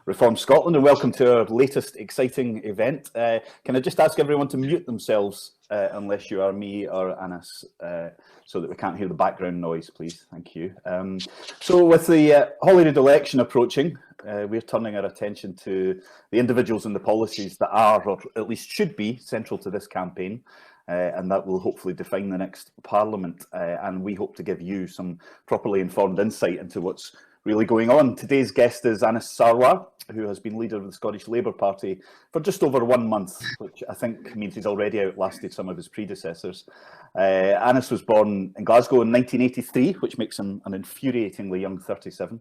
Reform Scotland, and welcome to our latest exciting event. Can I just ask everyone to mute themselves unless you are me or Anas, so that we can't hear the background noise, please. Thank you. So with the Holyrood election approaching, we're turning our attention to the individuals and the policies that are, or at least should be, central to this campaign. And that will hopefully define the next Parliament. And we hope to give you some properly informed insight into what's really going on. Today's guest is Anas Sarwar, who has been leader of the Scottish Labour Party for just over 1 month, which I think means he's already outlasted some of his predecessors. Anas was born in Glasgow in 1983, which makes him an infuriatingly young 37.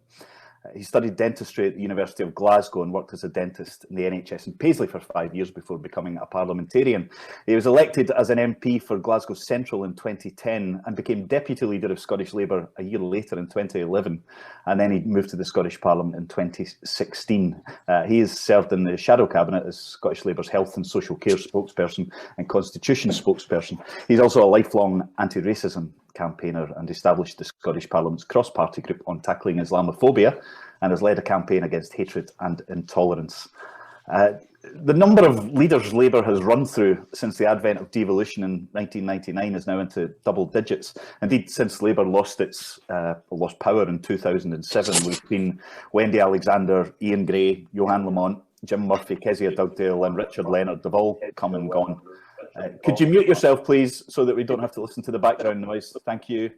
He studied dentistry at the University of Glasgow and worked as a dentist in the NHS in Paisley for 5 years before becoming a parliamentarian. He was elected as an MP for Glasgow Central in 2010 and became deputy leader of Scottish Labour a year later in 2011. And then he moved to the Scottish Parliament in 2016. He has served in the shadow cabinet as Scottish Labour's health and social care spokesperson and constitution spokesperson. He's also a lifelong anti-racism campaigner and established the Scottish Parliament's cross-party group on tackling Islamophobia and has led a campaign against hatred and intolerance. The number of leaders Labour has run through since the advent of devolution in 1999 is now into double digits. Indeed, since Labour lost power in 2007, we've seen Wendy Alexander, Ian Gray, Johan Lamont, Jim Murphy, Kezia Dugdale and Richard Leonard have all come and gone. Could you mute yourself, please, so that we don't have to listen to the background noise? Thank you.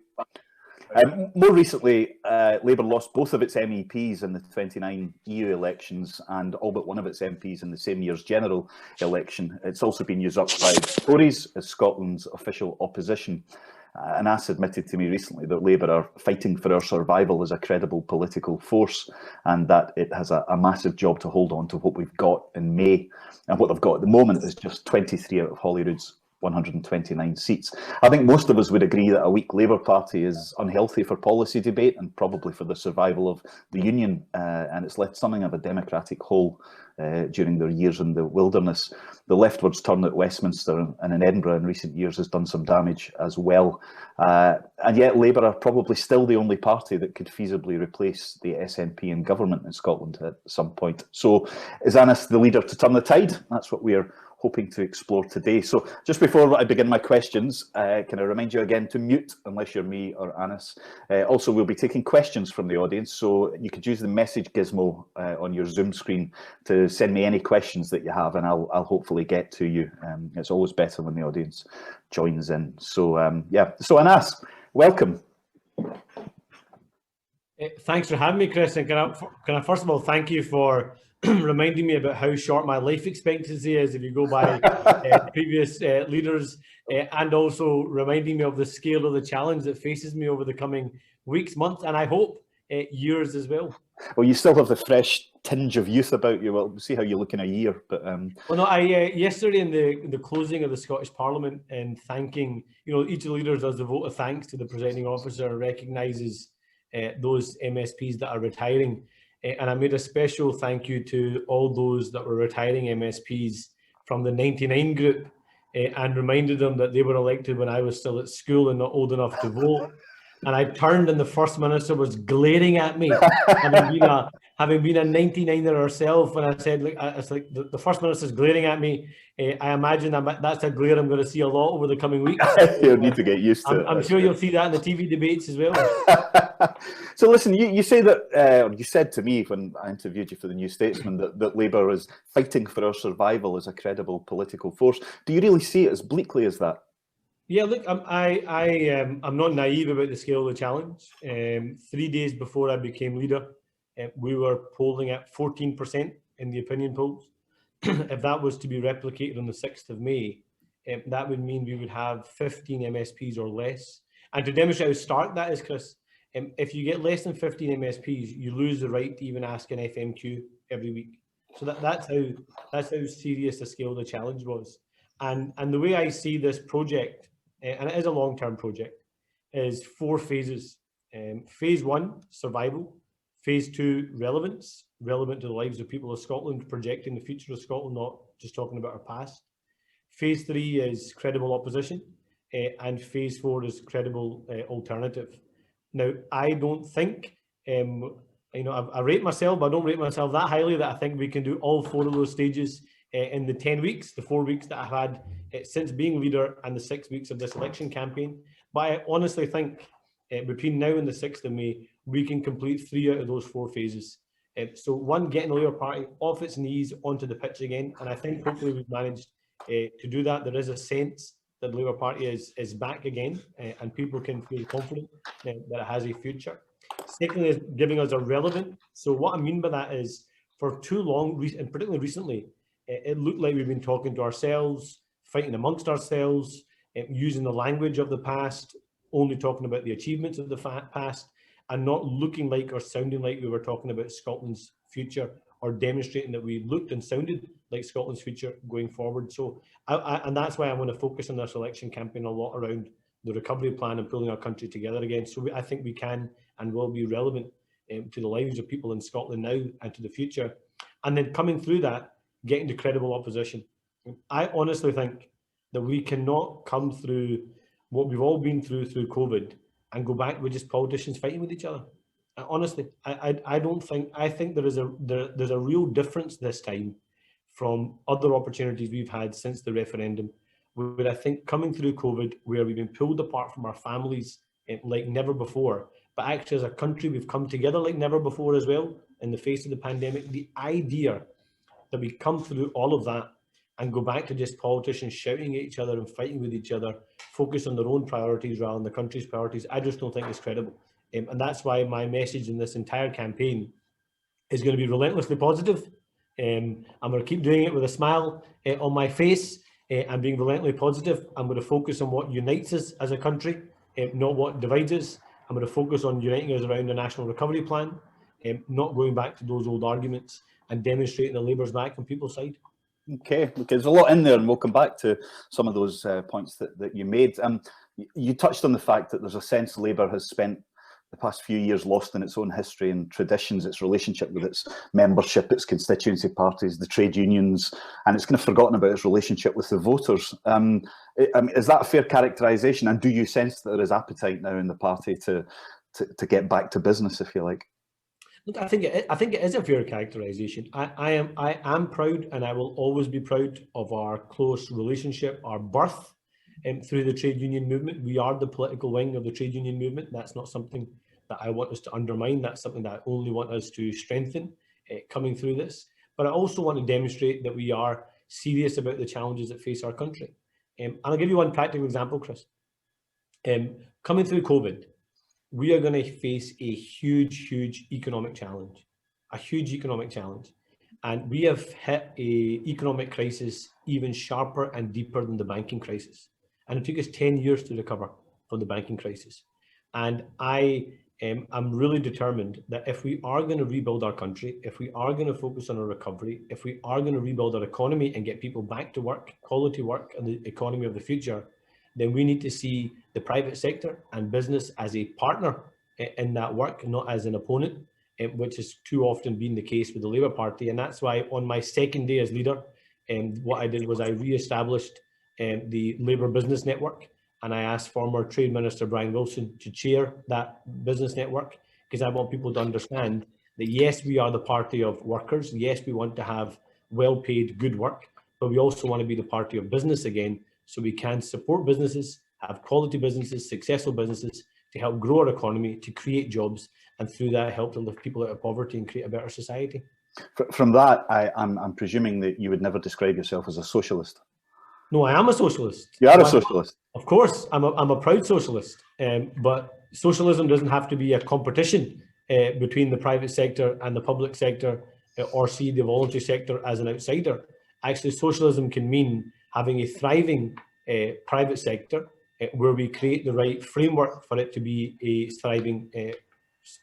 More recently, Labour lost both of its MEPs in the 29 EU elections and all but one of its MPs in the same year's general election. It's also been usurped by Tories as Scotland's official opposition. Anas admitted to me recently that Labour are fighting for our survival as a credible political force and that it has a massive job to hold on to what we've got in May. And what they've got at the moment is just 23 out of Holyrood's 129 seats. I think most of us would agree that a weak Labour Party is unhealthy for policy debate and probably for the survival of the Union, and it's left something of a democratic hole during their years in the wilderness. The leftwards turn at Westminster and in Edinburgh in recent years has done some damage as well. And yet Labour are probably still the only party that could feasibly replace the SNP in government in Scotland at some point. So is Anas the leader to turn the tide? That's what we're hoping to explore today. So just before I begin my questions, can I remind you again to mute unless you're me or Anas. Also, we'll be taking questions from the audience, so you could use the message gizmo on your Zoom screen to send me any questions that you have, and I'll hopefully get to you. It's always better when the audience joins in. So yeah, so Anas, welcome. Thanks for having me, Chris. And can I first of all thank you for reminding me about how short my life expectancy is if you go by previous leaders, and also reminding me of the scale of the challenge that faces me over the coming weeks, months, and I hope years as well. Well, you still have the fresh tinge of youth about you. Well, we'll see how you look in a year. But well, no, I yesterday in the closing of the Scottish Parliament and thanking, each of the leaders does the vote of thanks to the presiding officer and recognises those MSPs that are retiring. And I made a special thank you to all those that were retiring MSPs from the 99 group and reminded them that they were elected when I was still at school and not old enough to vote. And I turned and the First Minister was glaring at me, having been a 99er herself. And I said, look, it's like the First Minister's glaring at me. I imagine that's a glare I'm going to see a lot over the coming weeks. You'll need to get used to it. I'm sure you'll see that in the TV debates as well. So listen, you say that, you said to me when I interviewed you for the New Statesman that Labour is fighting for our survival as a credible political force. Do you really see it as bleakly as that? Yeah, look, I'm not naive about the scale of the challenge. 3 days before I became leader, we were polling at 14% in the opinion polls. If that was to be replicated on the 6th of May, that would mean we would have 15 MSPs or less. And to demonstrate how stark that is, Chris, if you get less than 15 MSPs, you lose the right to even ask an FMQ every week. So that's how serious the scale of the challenge was. And the way I see this project, and it is a long-term project, is 4 phases. Phase 1, survival. Phase 2, relevance, relevant to the lives of people of Scotland, projecting the future of Scotland, not just talking about our past. Phase 3 is credible opposition, and phase 4 is credible alternative. Now, I don't think I rate myself, but I don't rate myself that highly that I think we can do all 4 of those stages in the 10 weeks, the 4 weeks that I've had since being leader and the 6 weeks of this election campaign. But I honestly think between now and the 6th of May, we can complete 3 out of those 4 phases. So one, getting the Labour Party off its knees onto the pitch again. And I think hopefully we've managed to do that. There is a sense that the Labour Party is back again and people can feel confident that it has a future. Secondly, is giving us a relevant. So what I mean by that is for too long, and particularly recently, it looked like we've been talking to ourselves, fighting amongst ourselves, using the language of the past, only talking about the achievements of the past, and not looking like or sounding like we were talking about Scotland's future or demonstrating that we looked and sounded like Scotland's future going forward. So, and that's why I want to focus on this election campaign a lot around the recovery plan and pulling our country together again. So I think we can and will be relevant to the lives of people in Scotland now and to the future. And then coming through that, getting to credible opposition. I honestly think that we cannot come through what we've all been through COVID and go back with just politicians fighting with each other. Honestly, I don't think, I think there's a real difference this time from other opportunities we've had since the referendum, where I think coming through COVID, where we've been pulled apart from our families like never before, but actually as a country, we've come together like never before as well in the face of the pandemic. The idea that we come through all of that and go back to just politicians shouting at each other and fighting with each other, focus on their own priorities rather than the country's priorities, I just don't think it's credible. And that's why my message in this entire campaign is going to be relentlessly positive. I'm going to keep doing it with a smile on my face and being relentlessly positive. I'm going to focus on what unites us as a country, not what divides us. I'm going to focus on uniting us around the National Recovery Plan, not going back to those old arguments and demonstrating that Labour's back on people's side. Okay, because there's a lot in there and we'll come back to some of those points that you made. You touched on the fact that there's a sense Labour has spent the past few years lost in its own history and traditions, its relationship with its membership, its constituency parties, the trade unions, and it's kind of forgotten about its relationship with the voters. Is that a fair characterisation? And do you sense that there is appetite now in the party to get back to business, if you like? Look, I think it is a fair characterisation. I am proud, and I will always be proud of our close relationship, our birth through the trade union movement. We are the political wing of the trade union movement. That's not something that I want us to undermine. That's something that I only want us to strengthen coming through this. But I also want to demonstrate that we are serious about the challenges that face our country. And I'll give you one practical example, Chris. Coming through COVID, we are going to face a huge economic challenge, And we have hit an economic crisis even sharper and deeper than the banking crisis. And it took us 10 years to recover from the banking crisis. And I'm really determined that if we are going to rebuild our country, if we are going to focus on our recovery, if we are going to rebuild our economy and get people back to work, quality work and the economy of the future, then we need to see the private sector and business as a partner in that work, not as an opponent, which has too often been the case with the Labour Party. And that's why on my second day as leader, what I did was I re-established the Labour Business Network, and I asked former Trade Minister Brian Wilson to chair that business network, because I want people to understand that yes, we are the party of workers, yes, we want to have well-paid, good work, but we also want to be the party of business again, so we can support businesses, have quality businesses, successful businesses, to help grow our economy, to create jobs, and through that help to lift people out of poverty and create a better society. From that, I'm presuming that you would never describe yourself as a socialist. No, I am a socialist. You are a socialist. Of course, I'm a proud socialist, but socialism doesn't have to be a competition between the private sector and the public sector, or see the voluntary sector as an outsider. Actually, socialism can mean having a thriving private sector where we create the right framework for it to be a thriving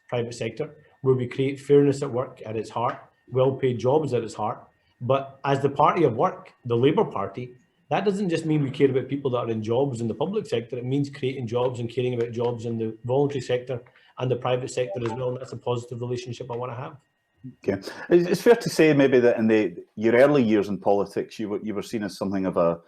private sector, where we create fairness at work at its heart, well-paid jobs at its heart. But as the party of work, the Labour Party, that doesn't just mean we care about people that are in jobs in the public sector. It means creating jobs and caring about jobs in the voluntary sector and the private sector as well. And that's a positive relationship I want to have. Okay, it's fair to say maybe that in your early years in politics, you were seen as something of a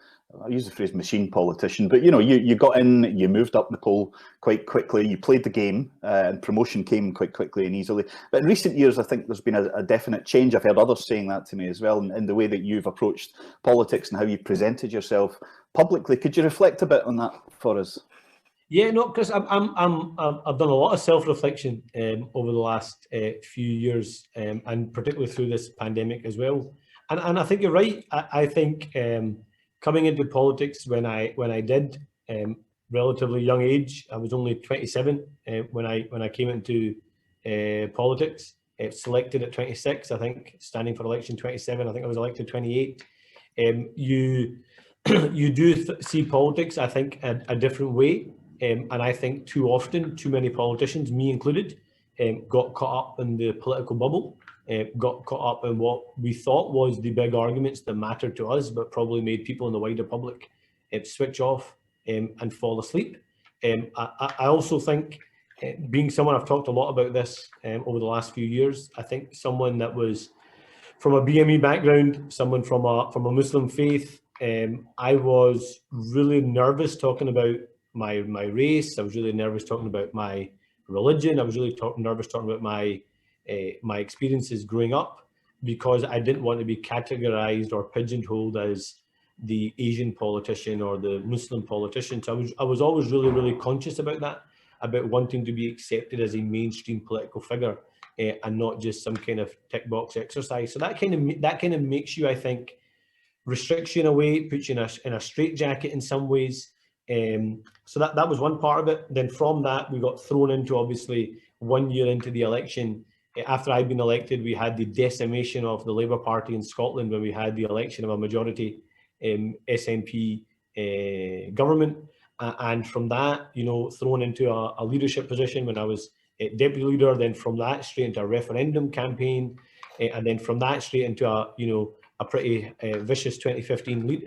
I use the phrase machine politician, but you got in, you moved up the poll quite quickly, you played the game, and promotion came quite quickly and easily. But in recent years, I think there's been a definite change. I've heard others saying that to me as well, in the way that you've approached politics and how you've presented yourself publicly. Could you reflect a bit on that for us? Yeah, no, because I've done a lot of self-reflection over the last few years, and particularly through this pandemic as well. And I think you're right. I think coming into politics when I did, relatively young age, I was only 27 when I came into politics. Selected at 26, I think, standing for election 27. I think I was elected 28. You do see politics, I think, a different way. And I think too often, too many politicians, me included, got caught up in the political bubble, got caught up in what we thought was the big arguments that mattered to us, but probably made people in the wider public switch off and fall asleep. I also think, being someone, I've talked a lot about this over the last few years, I think someone that was from a BME background, someone from a Muslim faith, I was really nervous talking about my race. I was really nervous talking about my religion. I was really nervous talking about my experiences growing up, because I didn't want to be categorized or pigeonholed as the Asian politician or the Muslim politician. So I was always really, really conscious about that, about wanting to be accepted as a mainstream political figure, and not just some kind of tick box exercise. So that kind of makes you, I think, restricts you in a way, puts you in a straitjacket in some ways. So that was one part of it. Then from that, we got thrown into, obviously, 1 year into the election. After I'd been elected, we had the decimation of the Labour Party in Scotland when we had the election of a majority SNP government. And from that, thrown into a leadership position when I was deputy leader. Then from that, straight into a referendum campaign. And then from that, straight into a pretty vicious 2015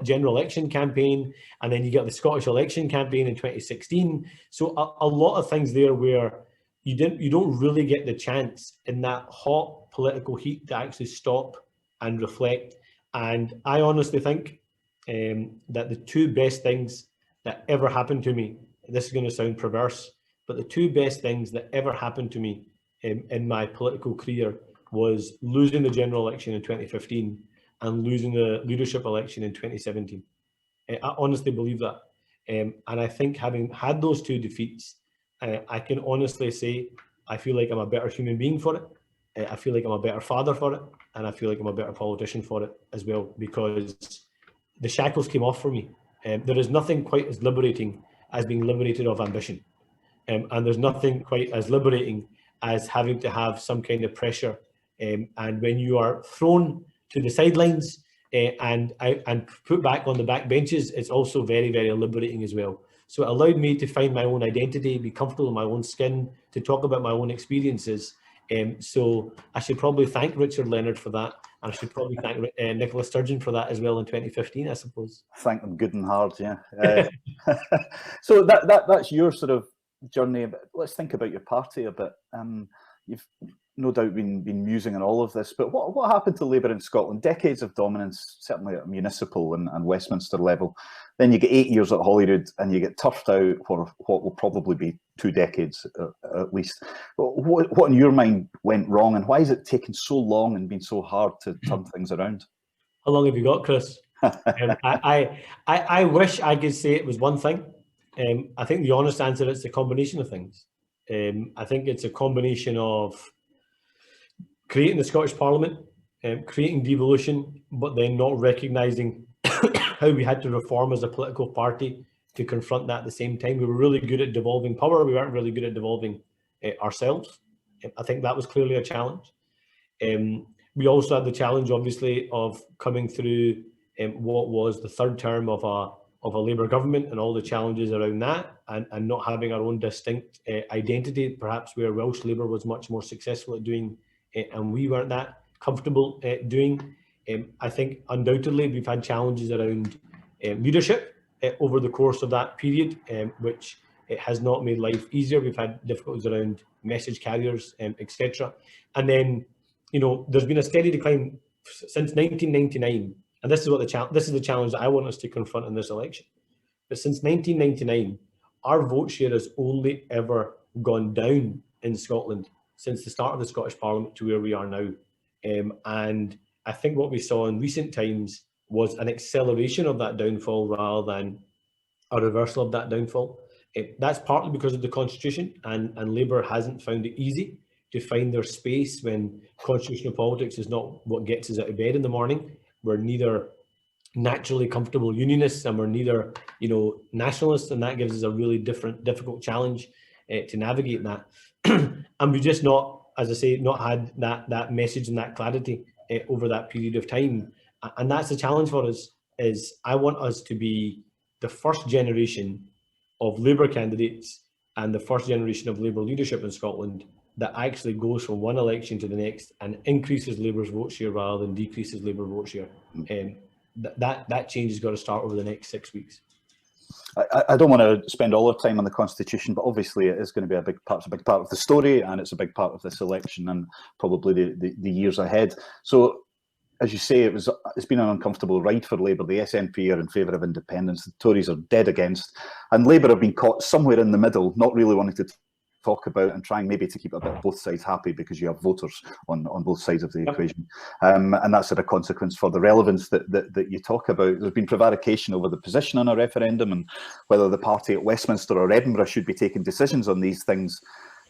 general election campaign, and then you get the Scottish election campaign in 2016. So a lot of things there where you don't really get the chance in that hot political heat to actually stop and reflect. And I honestly think that the two best things that ever happened to me, this is going to sound perverse, but the two best things that ever happened to me in my political career was losing the general election in 2015 and losing the leadership election in 2017. I honestly believe that. And I think, having had those two defeats, I can honestly say I feel like I'm a better human being for it. I feel like I'm a better father for it. And I feel like I'm a better politician for it as well, because the shackles came off for me. There is nothing quite as liberating as being liberated of ambition. And there's nothing quite as liberating as having to have some kind of pressure. And when you are thrown to the sidelines and put back on the back benches, it's also very, very liberating as well. So it allowed me to find my own identity, be comfortable in my own skin, to talk about my own experiences. So I should probably thank Richard Leonard for that. And I should probably thank Nicola Sturgeon for that as well in 2015, I suppose. Thank them good and hard, yeah. So that's your sort of journey. Let's think about your party a bit. You've no doubt been musing on all of this, but what happened to Labour in Scotland? Decades of dominance, certainly at municipal and Westminster level. Then you get 8 years at Holyrood and you get turfed out for what will probably be 2 decades at least. What in your mind went wrong, and why has it taken so long and been so hard to turn things around? How long have you got, Chris? I wish I could say it was one thing. I think the honest answer is a combination of things. I think it's a combination of creating the Scottish Parliament, creating devolution, but then not recognising how we had to reform as a political party to confront that at the same time. We were really good at devolving power. We weren't really good at devolving ourselves. I think that was clearly a challenge. We also had the challenge, obviously, of coming through what was the third term of a Labour government and all the challenges around that, and not having our own distinct identity, perhaps where Welsh Labour was much more successful at doing, and we weren't that comfortable doing. I think undoubtedly we've had challenges around leadership over the course of that period, which it has not made life easier. We've had difficulties around message carriers, etc. And then, there's been a steady decline since 1999. And this is what this is the challenge that I want us to confront in this election. But since 1999, our vote share has only ever gone down in Scotland since the start of the Scottish Parliament to where we are now. And I think what we saw in recent times was an acceleration of that downfall rather than a reversal of that downfall. That's partly because of the Constitution, and Labour hasn't found it easy to find their space when constitutional politics is not what gets us out of bed in the morning. We're neither naturally comfortable unionists and we're neither, nationalists, and that gives us a really difficult challenge to navigate that. And we just not, as I say, not had that message and that clarity over that period of time. And that's the challenge for us. Is I want us to be the first generation of Labour candidates and the first generation of Labour leadership in Scotland that actually goes from one election to the next and increases Labour's vote share rather than decreases Labour vote share. That change has got to start over the next 6 weeks. I don't want to spend all our time on the Constitution, but obviously it is going to be a big part of the story, and it's a big part of this election and probably the years ahead. So, as you say, it's been an uncomfortable ride for Labour. The SNP are in favour of independence, the Tories are dead against, and Labour have been caught somewhere in the middle, not really wanting to talk about and trying maybe to keep a bit of both sides happy because you have voters on both sides of the equation. And that's a consequence for the relevance that you talk about. There's been prevarication over the position on a referendum and whether the party at Westminster or Edinburgh should be taking decisions on these things.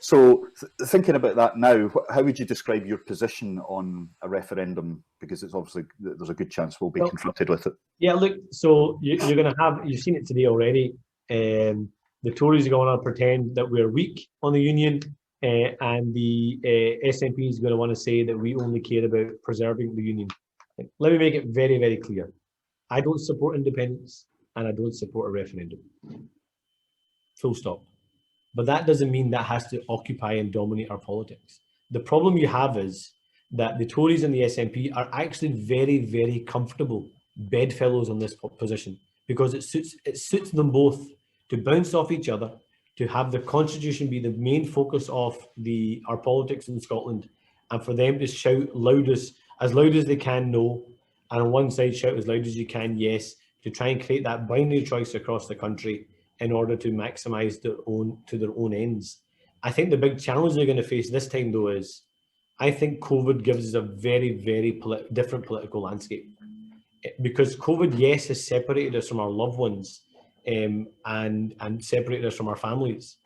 So thinking about that now, how would you describe your position on a referendum? Because it's obviously, there's a good chance we'll be confronted with it. Yeah, look, so you're going to have, you've seen it today already. The Tories are going to pretend that we're weak on the union, and the SNP is going to want to say that we only care about preserving the union. Let me make it very, very clear. I don't support independence and I don't support a referendum. Full stop. But that doesn't mean that has to occupy and dominate our politics. The problem you have is that the Tories and the SNP are actually very, very comfortable bedfellows on this position because it suits them both to bounce off each other, to have the Constitution be the main focus of our politics in Scotland, and for them to shout as loud as they can no, and on one side shout as loud as you can yes, to try and create that binary choice across the country in order to maximise their own ends. I think the big challenge they're going to face this time, though, is I think COVID gives us a very, very different political landscape. Because COVID, yes, has separated us from our loved ones and separated us from our families.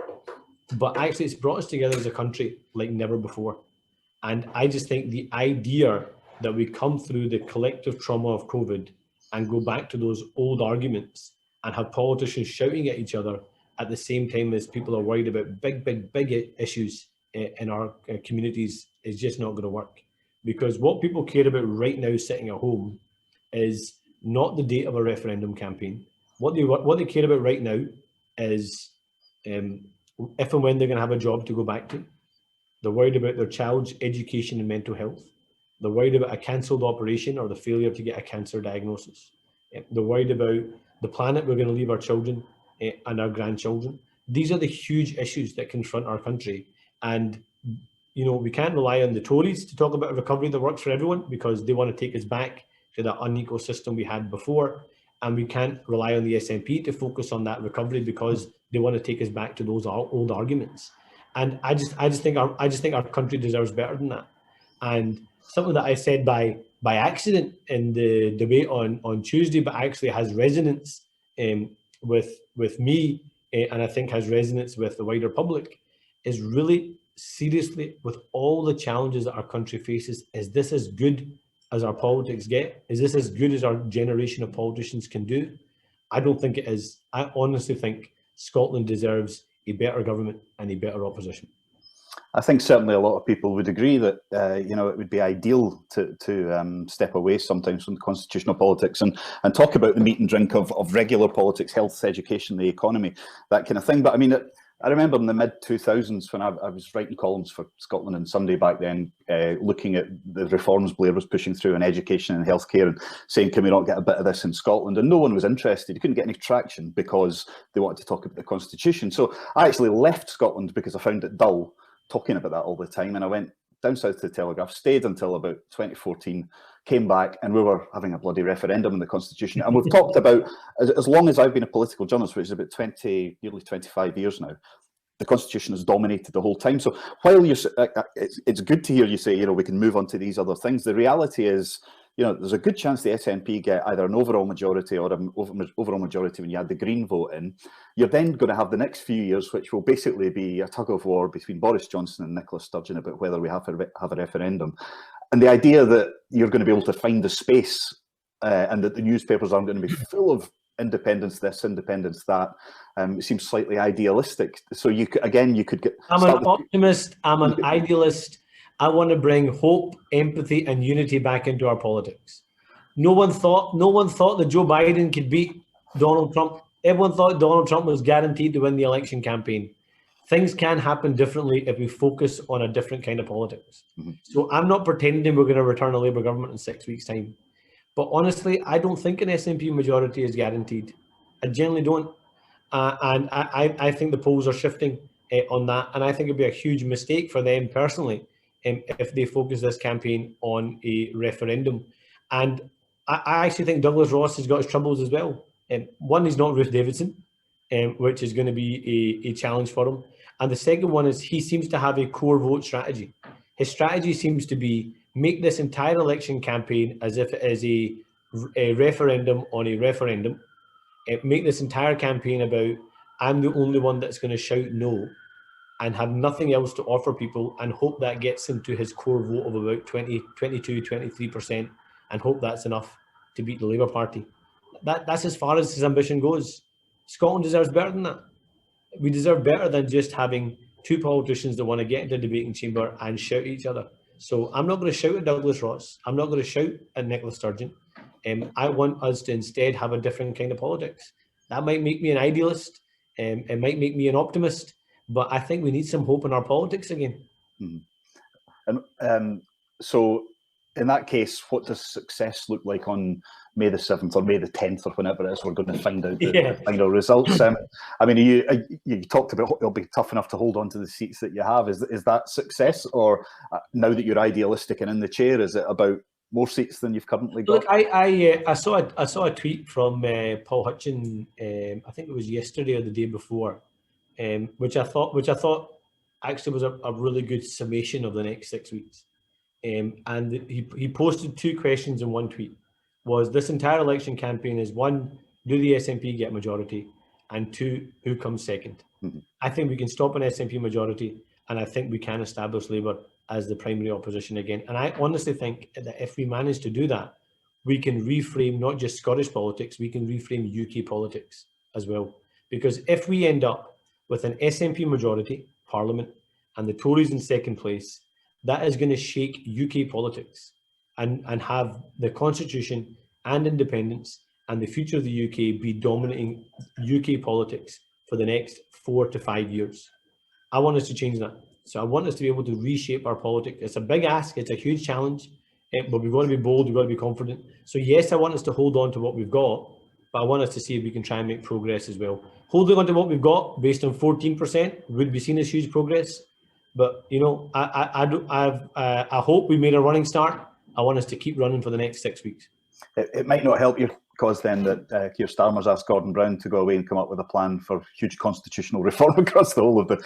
But actually, it's brought us together as a country like never before. And I just think the idea that we come through the collective trauma of COVID and go back to those old arguments and have politicians shouting at each other at the same time as people are worried about big issues in our communities is just not going to work. Because what people care about right now sitting at home is not the date of a referendum campaign. What they care about right now is if and when they're going to have a job to go back to. They're worried about their child's education and mental health. They're worried about a cancelled operation or the failure to get a cancer diagnosis. They're worried about the planet we're going to leave our children and our grandchildren. These are the huge issues that confront our country. And, we can't rely on the Tories to talk about a recovery that works for everyone because they want to take us back to that unequal system we had before. And we can't rely on the SNP to focus on that recovery because they want to take us back to those old arguments. And I just think our country deserves better than that. And something that I said by accident in the debate on Tuesday, but actually has resonance with me, and I think has resonance with the wider public, is really seriously, with all the challenges that our country faces, is this as good as our politics get? Is this as good as our generation of politicians can do? I don't think it is. I honestly think Scotland deserves a better government and a better opposition. I think certainly a lot of people would agree that it would be ideal to step away sometimes from constitutional politics and talk about the meat and drink of regular politics, health, education, the economy, that kind of thing. But I mean, I remember in the mid-2000s when I was writing columns for Scotland and Sunday back then, looking at the reforms Blair was pushing through in education and healthcare and saying, can we not get a bit of this in Scotland? And no one was interested. You couldn't get any traction because they wanted to talk about the Constitution. So I actually left Scotland because I found it dull talking about that all the time. And I went down south to the Telegraph, stayed until about 2014, came back, and we were having a bloody referendum on the Constitution. And we've talked about, as long as I've been a political journalist, which is about nearly 25 years now, the Constitution has dominated the whole time. So while it's good to hear you say, we can move on to these other things, the reality is, there's a good chance the SNP get either an overall majority or an overall majority when you add the Green vote in. You're then going to have the next few years, which will basically be a tug of war between Boris Johnson and Nicola Sturgeon about whether we have a referendum. And the idea that you're going to be able to find the space and that the newspapers aren't going to be full of independence this, independence that, it seems slightly idealistic. So you could get... I'm an optimist, I'm an idealist. I want to bring hope, empathy, and unity back into our politics. No one thought that Joe Biden could beat Donald Trump. Everyone thought Donald Trump was guaranteed to win the election campaign. Things can happen differently if we focus on a different kind of politics. Mm-hmm. So I'm not pretending we're going to return a Labour government in 6 weeks' time. But honestly, I don't think an SNP majority is guaranteed. I generally don't. And I think the polls are shifting on that. And I think it'd be a huge mistake for them personally if they focus this campaign on a referendum. And I actually think Douglas Ross has got his troubles as well. One, he's not Ruth Davidson, which is going to be a challenge for him. And the second one is he seems to have a core vote strategy. His strategy seems to be make this entire election campaign as if it is a referendum on a referendum. Make this entire campaign about, I'm the only one that's going to shout no, and have nothing else to offer people, and hope that gets him to his core vote of about 23%, and hope that's enough to beat the Labour Party. That's as far as his ambition goes. Scotland deserves better than that. We deserve better than just having two politicians that want to get into a debating chamber and shout at each other. So I'm not going to shout at Douglas Ross. I'm not going to shout at Nicola Sturgeon. I want us to instead have a different kind of politics. That might make me an idealist. It might make me an optimist. But I think we need some hope in our politics again. Mm-hmm. And so in that case, what does success look like on May the 7th or May the 10th or whenever it is we're going to find out the final results? I mean, you talked about it'll be tough enough to hold on to the seats that you have. Is that success? Or now that you're idealistic and in the chair, is it about more seats than you've currently got? Look, I saw a tweet from Paul Hutchin, I think it was yesterday or the day before, which I thought actually was a really good summation of the next 6 weeks. And he posted two questions in one tweet. Was this entire election campaign is one, do the SNP get majority? And two, who comes second? Mm-hmm. I think we can stop an SNP majority, and I think we can establish Labour as the primary opposition again. And I honestly think that if we manage to do that, we can reframe not just Scottish politics, we can reframe UK politics as well. Because if we end up with an SNP majority, Parliament, and the Tories in second place, that is going to shake UK politics and have the Constitution and independence and the future of the UK be dominating UK politics for the next 4 to 5 years. I want us to change that. So I want us to be able to reshape our politics. It's a big ask, it's a huge challenge, but we've got to be bold, we've got to be confident. So yes, I want us to hold on to what we've got, but I want us to see if we can try and make progress as well. Holding on to what we've got based on 14% would be seen as huge progress. But I hope we made a running start. I want us to keep running for the next 6 weeks. It might not help your cause then that Keir Starmer's asked Gordon Brown to go away and come up with a plan for huge constitutional reform across the whole of the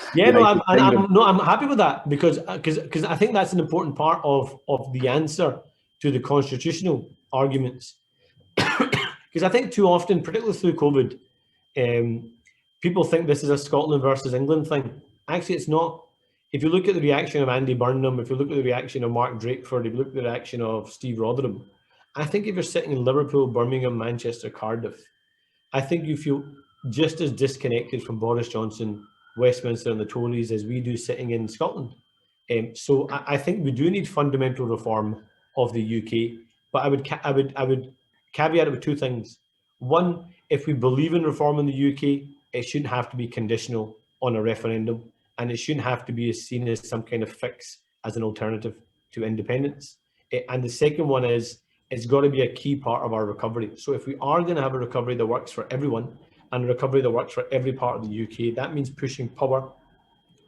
I'm happy with that because I think that's an important part of the answer to the constitutional arguments. Because I think too often, particularly through COVID, people think this is a Scotland versus England thing. Actually, it's not. If you look at the reaction of Andy Burnham, if you look at the reaction of Mark Drakeford, if you look at the reaction of Steve Rotherham, I think if you're sitting in Liverpool, Birmingham, Manchester, Cardiff, I think you feel just as disconnected from Boris Johnson, Westminster and the Tories as we do sitting in Scotland. So I think we do need fundamental reform of the UK, but I would caveat it with two things. One, if we believe in reform in the UK, it shouldn't have to be conditional on a referendum. And it shouldn't have to be seen as some kind of fix as an alternative to independence. And the second one is, it's got to be a key part of our recovery. So if we are going to have a recovery that works for everyone and a recovery that works for every part of the UK, that means pushing power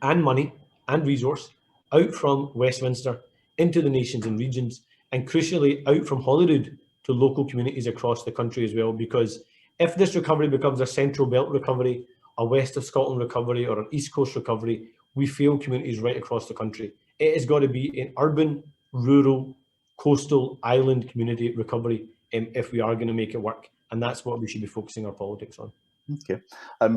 and money and resource out from Westminster into the nations and regions, and crucially out from Holyrood to local communities across the country as well. Because if this recovery becomes a central belt recovery, a west of Scotland recovery, or an east coast recovery, we fail communities right across the country. It has got to be an urban, rural, coastal, island community recovery if we are going to make it work. And that's what we should be focusing our politics on. Okay.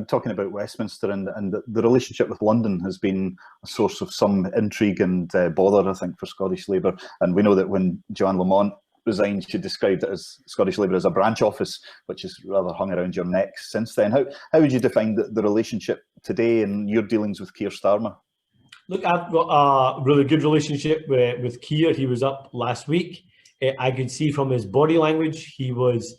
Talking about Westminster and the relationship with London has been a source of some intrigue and bother, I think, for Scottish Labour. And we know that when Joanne Lamont resigned, she described it as Scottish Labour as a branch office, which has rather hung around your neck since then. How would you define the relationship today in your dealings with Keir Starmer? Look, I've got a really good relationship with Keir. He was up last week. I could see from his body language, he was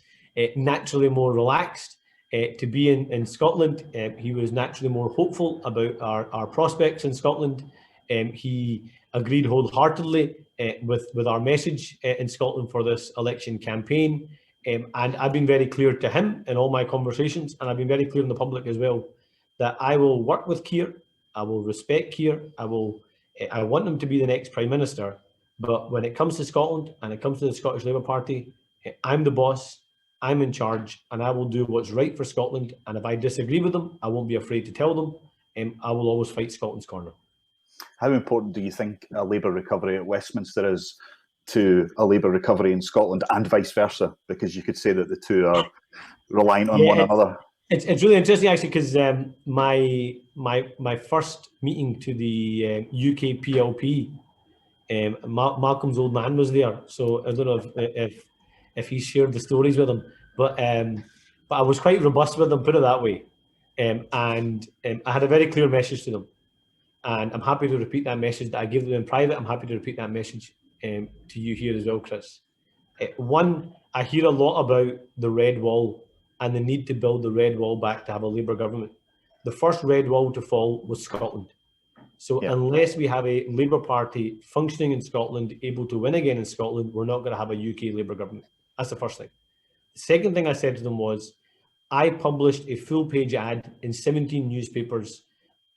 naturally more relaxed. To be in Scotland, he was naturally more hopeful about our prospects in Scotland. He agreed wholeheartedly with our message in Scotland for this election campaign. And I've been very clear to him in all my conversations, and I've been very clear in the public as well, that I will work with Keir. I will respect Keir. I want him to be the next Prime Minister. But when it comes to Scotland and it comes to the Scottish Labour Party, I'm the boss, I'm in charge, and I will do what's right for Scotland. And if I disagree with them, I won't be afraid to tell them. I will always fight Scotland's corner. How important do you think a Labour recovery at Westminster is to a Labour recovery in Scotland, and vice versa? Because you could say that the two are reliant on one another. It's really interesting, actually, because my first meeting to the UK PLP, Malcolm's old man was there, so I don't know if he shared the stories with him, but I was quite robust with them, put it that way, and I had a very clear message to them, and I'm happy to repeat that message that I gave them in private. I'm happy to repeat that message to you here as well, Chris. One, I hear a lot about the red wall and the need to build the red wall back to have a Labour government. The first red wall to fall was Scotland. So unless we have a Labour Party functioning in Scotland, able to win again in Scotland, we're not going to have a UK Labour government. That's the first thing. The second thing I said to them was, I published a full-page ad in 17 newspapers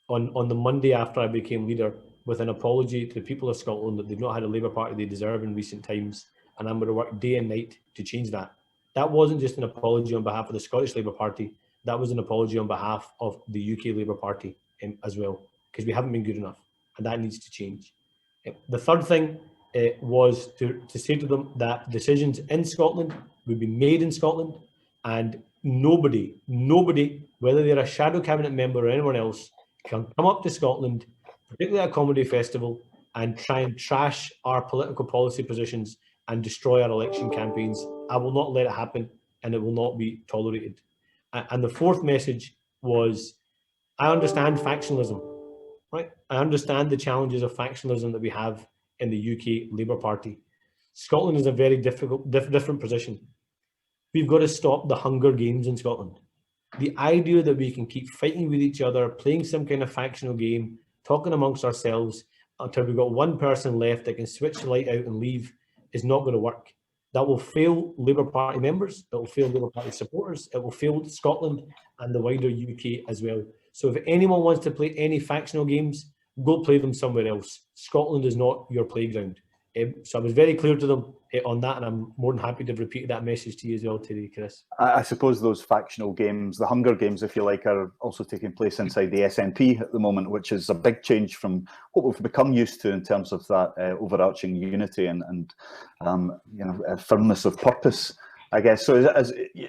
on the Monday after I became leader, with an apology to the people of Scotland that they've not had a Labour Party they deserve in recent times, and I'm going to work day and night to change that. That wasn't just an apology on behalf of the Scottish Labour Party, that was an apology on behalf of the UK Labour Party as well, because we haven't been good enough, and that needs to change. The third thing was to say to them that decisions in Scotland would be made in Scotland, and nobody, whether they're a shadow cabinet member or anyone else, can come up to Scotland, particularly at a comedy festival, and try and trash our political policy positions and destroy our election campaigns. I will not let it happen, and it will not be tolerated. And the fourth message was, I understand factionalism, right? I understand the challenges of factionalism that we have in the UK Labour Party. Scotland is a very different position. We've got to stop the Hunger Games in Scotland. The idea that we can keep fighting with each other, playing some kind of factional game, talking amongst ourselves until we've got one person left that can switch the light out and leave is not going to work. That will fail Labour Party members, it will fail Labour Party supporters, it will fail Scotland and the wider UK as well. So if anyone wants to play any factional games, go play them somewhere else. Scotland is not your playground. So I was very clear to them on that, and I'm more than happy to repeat that message to you as well today, Chris. I suppose those factional games, the Hunger Games, if you like, are also taking place inside the SNP at the moment, which is a big change from what we've become used to in terms of that overarching unity and firmness of purpose, I guess. So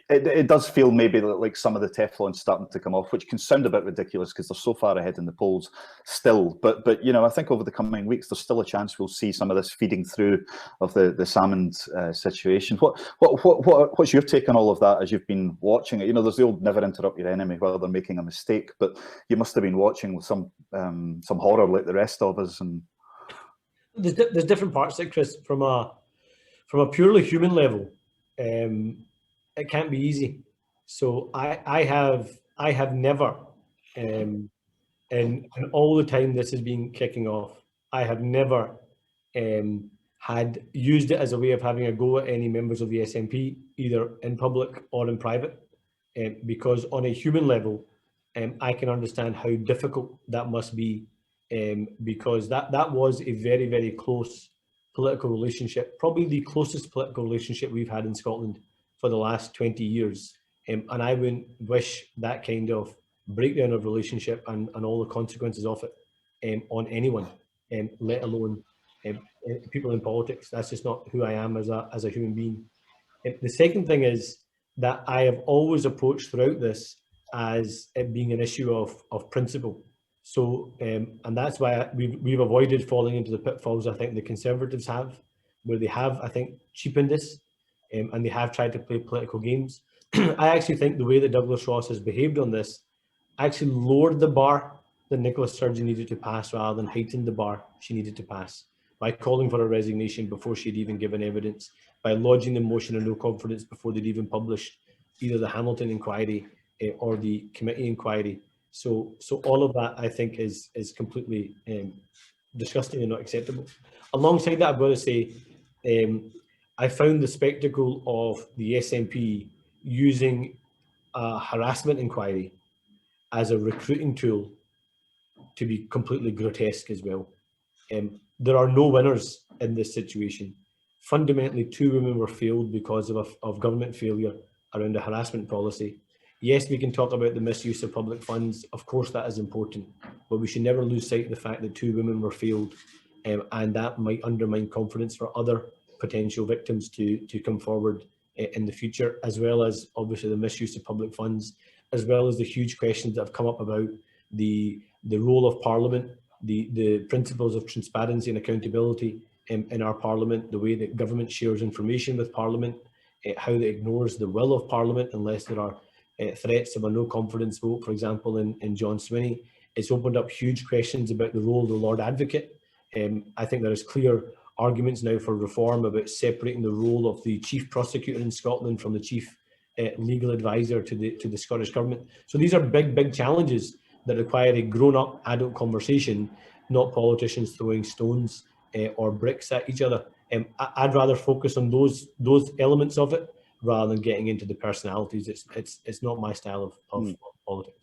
it does feel maybe like some of the Teflon's starting to come off, which can sound a bit ridiculous because they're so far ahead in the polls still. But I think over the coming weeks, there's still a chance we'll see some of this feeding through of the Salmond situation. What's your take on all of that as you've been watching it? There's the old never interrupt your enemy while they're making a mistake, but you must have been watching with some horror like the rest of us. And there's different parts of it, Chris. From a purely human level, it can't be easy. So I have never, in all the time this has been kicking off, I have never had used it as a way of having a go at any members of the SNP, either in public or in private, because on a human level, I can understand how difficult that must be because that was a very, very close political relationship, probably the closest political relationship we've had in Scotland for the last 20 years. And I wouldn't wish that kind of breakdown of relationship and all the consequences of it on anyone, let alone people in politics. That's just not who I am as a human being. The second thing is that I have always approached throughout this as it being an issue of principle. So, and that's why we've avoided falling into the pitfalls I think the Conservatives have, where they have, I think, cheapened this, and they have tried to play political games. I actually think the way that Douglas Ross has behaved on this actually lowered the bar that Nicola Sturgeon needed to pass rather than heightened the bar she needed to pass, by calling for a resignation before she'd even given evidence, by lodging the motion of no confidence before they'd even published either the Hamilton inquiry or the committee inquiry. So all of that, I think, is completely disgusting and not acceptable. Alongside that, I've got to say, I found the spectacle of the SNP using a harassment inquiry as a recruiting tool to be completely grotesque as well. There are no winners in this situation. Fundamentally, 2 women were failed because of government failure around a harassment policy. Yes, we can talk about the misuse of public funds. Of course, that is important, but we should never lose sight of the fact that 2 women were failed, and that might undermine confidence for other potential victims to come forward in the future, as well as obviously the misuse of public funds, as well as the huge questions that have come up about the role of Parliament, the principles of transparency and accountability in our Parliament, the way that government shares information with Parliament, how it ignores the will of Parliament unless there are threats of a no confidence vote, for example, in John Swinney. It's opened up huge questions about the role of the Lord Advocate. I think there is clear arguments now for reform about separating the role of the Chief Prosecutor in Scotland from the Chief Legal Advisor to the Scottish Government. So these are big challenges that require a grown-up adult conversation, not politicians throwing stones or bricks at each other. I'd rather focus on those elements of it rather than getting into the personalities. It's not my style of politics.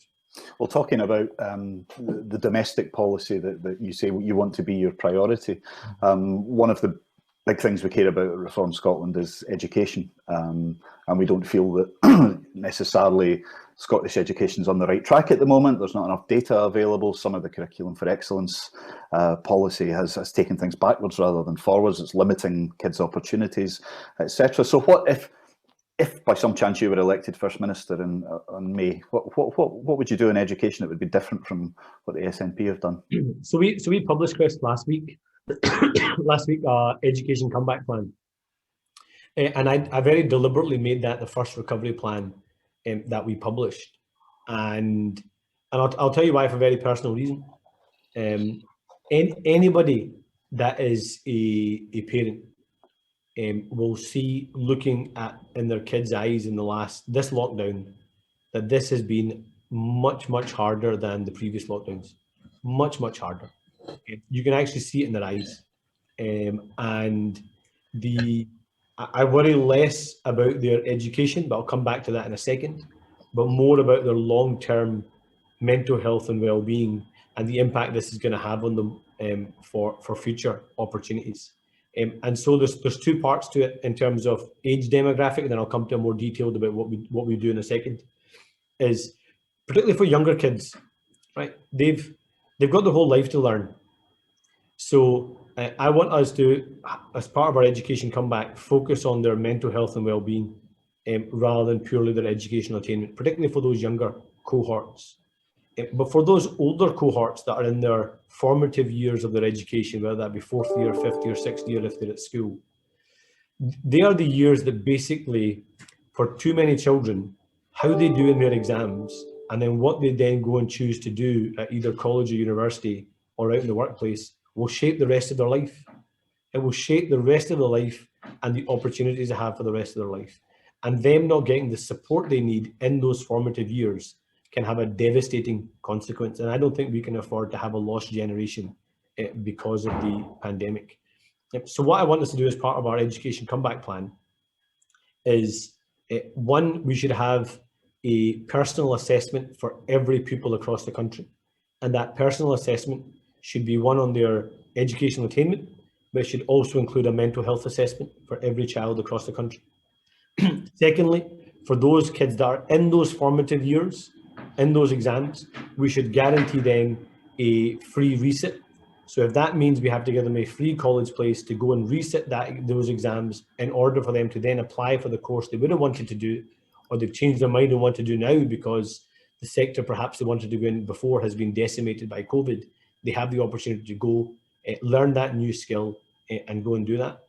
Well, talking about the domestic policy that you say you want to be your priority, one of the big things we care about at Reform Scotland is education, and we don't feel that necessarily Scottish education is on the right track at the moment. There's not enough data available. Some of the Curriculum for Excellence policy has taken things backwards rather than forwards. It's limiting kids' opportunities, etc. So what if by some chance you were elected First Minister in May, what would you do in education that would be different from what the SNP have done? So we published, Chris, last week education comeback plan, and I very deliberately made that the first recovery plan that we published, and I'll tell you why, for a very personal reason. Anybody that is a parent will see, looking in their kids' eyes in this lockdown, that this has been much harder than the previous lockdowns, much harder. You can actually see it in their eyes, and I worry less about their education, but I'll come back to that in a second, but more about their long-term mental health and well-being and the impact this is going to have on them for future opportunities. And so there's 2 parts to it in terms of age demographic, and then I'll come to a more detailed about what we do in a second. Is particularly for younger kids, right? They've got their whole life to learn. So I want us to, as part of our education comeback, focus on their mental health and well-being rather than purely their educational attainment, particularly for those younger cohorts. But for those older cohorts that are in their formative years of their education, whether that be 4th year, 5th year, 6th year if they're at school, they are the years that basically, for too many children, how they do in their exams and then what they then go and choose to do at either college or university or out in the workplace will shape the rest of their life. It will shape the rest of their life and the opportunities they have for the rest of their life. And them not getting the support they need in those formative years can have a devastating consequence. And I don't think we can afford to have a lost generation because of the pandemic. So what I want us to do as part of our education comeback plan is, one, we should have a personal assessment for every pupil across the country. And that personal assessment should be one on their educational attainment, but it should also include a mental health assessment for every child across the country. Secondly, for those kids that are in those formative years, in those exams, we should guarantee them a free resit. So if that means we have to give them a free college place to go and resit those exams in order for them to then apply for the course they would have wanted to do, or they've changed their mind and want to do now because the sector perhaps they wanted to go in before has been decimated by COVID, they have the opportunity to go learn that new skill and go and do that.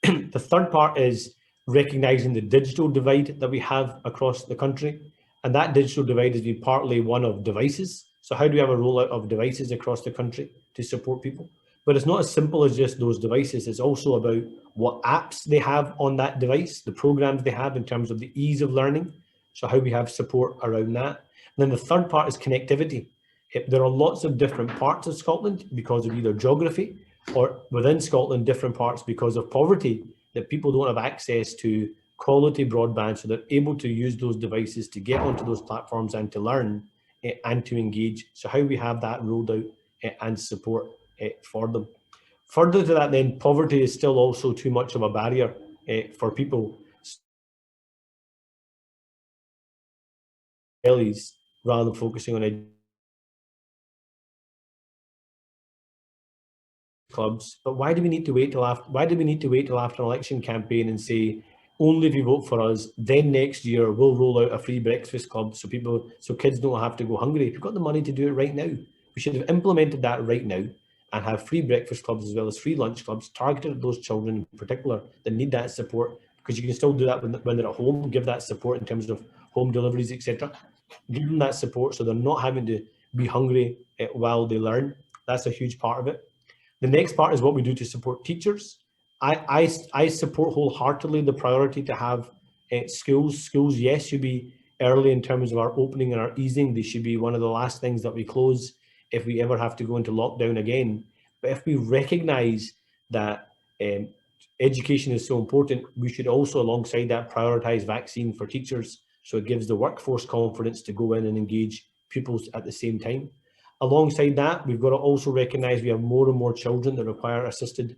The third part is recognizing the digital divide that we have across the country. And that digital divide has been partly one of devices. So how do we have a rollout of devices across the country to support people? But it's not as simple as just those devices. It's also about what apps they have on that device, the programs they have in terms of the ease of learning. So how we have support around that. And then the third part is connectivity. There are lots of different parts of Scotland because of either geography or within Scotland, different parts because of poverty, that people don't have access to quality broadband, so they're able to use those devices to get onto those platforms and to learn and to engage. So how we have that rolled out and support for them. Further to that then, poverty is still also too much of a barrier for people rather than focusing on clubs. But why do we need to wait till after? Why do we need to wait till after an election campaign and say only if you vote for us, then next year we'll roll out a free breakfast club so kids don't have to go hungry? If you've got the money to do it right now, we should have implemented that right now and have free breakfast clubs as well as free lunch clubs targeted at those children in particular that need that support, because you can still do that when they're at home, give that support in terms of home deliveries, etc. Give them that support so they're not having to be hungry while they learn. That's a huge part of it. The next part is what we do to support teachers. I support wholeheartedly the priority to have schools. Schools, yes, should be early in terms of our opening and our easing. They should be one of the last things that we close if we ever have to go into lockdown again. But if we recognise that education is so important, we should also, alongside that, prioritise vaccine for teachers, so it gives the workforce confidence to go in and engage pupils at the same time. Alongside that, we've got to also recognise we have more and more children that require assisted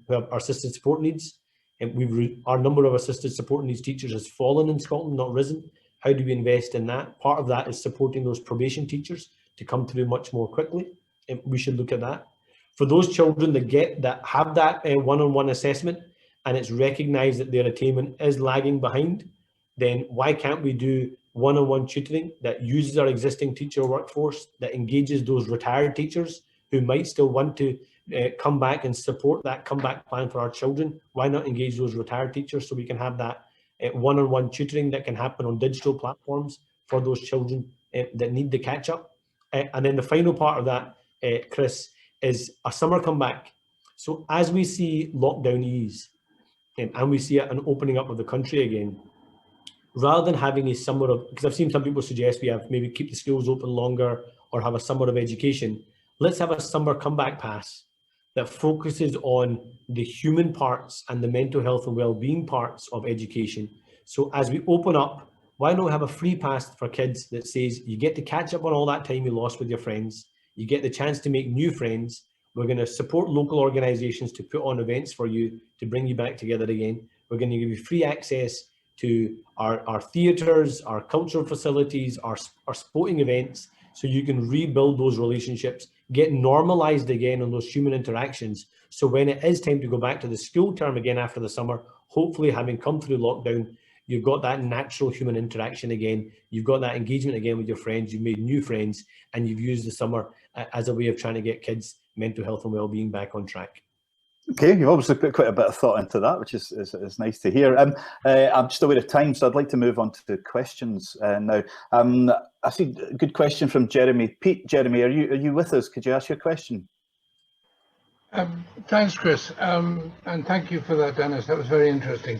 support needs, and our number of assisted support needs teachers has fallen in Scotland, not risen. How do we invest in that? Part of that is supporting those probation teachers to come through much more quickly, and we should look at that. For those children that have that one-on-one assessment, and it's recognised that their attainment is lagging behind, then why can't we do one-on-one tutoring that uses our existing teacher workforce, that engages those retired teachers who might still want to come back and support that comeback plan for our children? Why not engage those retired teachers so we can have that one-on-one tutoring that can happen on digital platforms for those children that need the catch-up? And then the final part of that, Chris, is a summer comeback. So as we see lockdown ease and we see an opening up of the country again, rather than having a summer of, because I've seen some people suggest we have maybe keep the schools open longer or have a summer of education, let's have a summer comeback pass that focuses on the human parts and the mental health and well-being parts of education. So as we open up, why not have a free pass for kids that says you get to catch up on all that time you lost with your friends, you get the chance to make new friends, we're going to support local organisations to put on events for you to bring you back together again, we're going to give you free access to our theatres, our cultural facilities, our sporting events, so you can rebuild those relationships, get normalised again on those human interactions. So when it is time to go back to the school term again after the summer, hopefully having come through lockdown, you've got that natural human interaction again, you've got that engagement again with your friends, you've made new friends, and you've used the summer as a way of trying to get kids' mental health and well-being back on track. Okay, you've obviously put quite a bit of thought into that, which is nice to hear. I'm just aware of time, so I'd like to move on to the questions now. I see a good question from Jeremy. Pete, Jeremy, are you with us? Could you ask your question? Thanks, Chris, and thank you for that, Dennis. That was very interesting.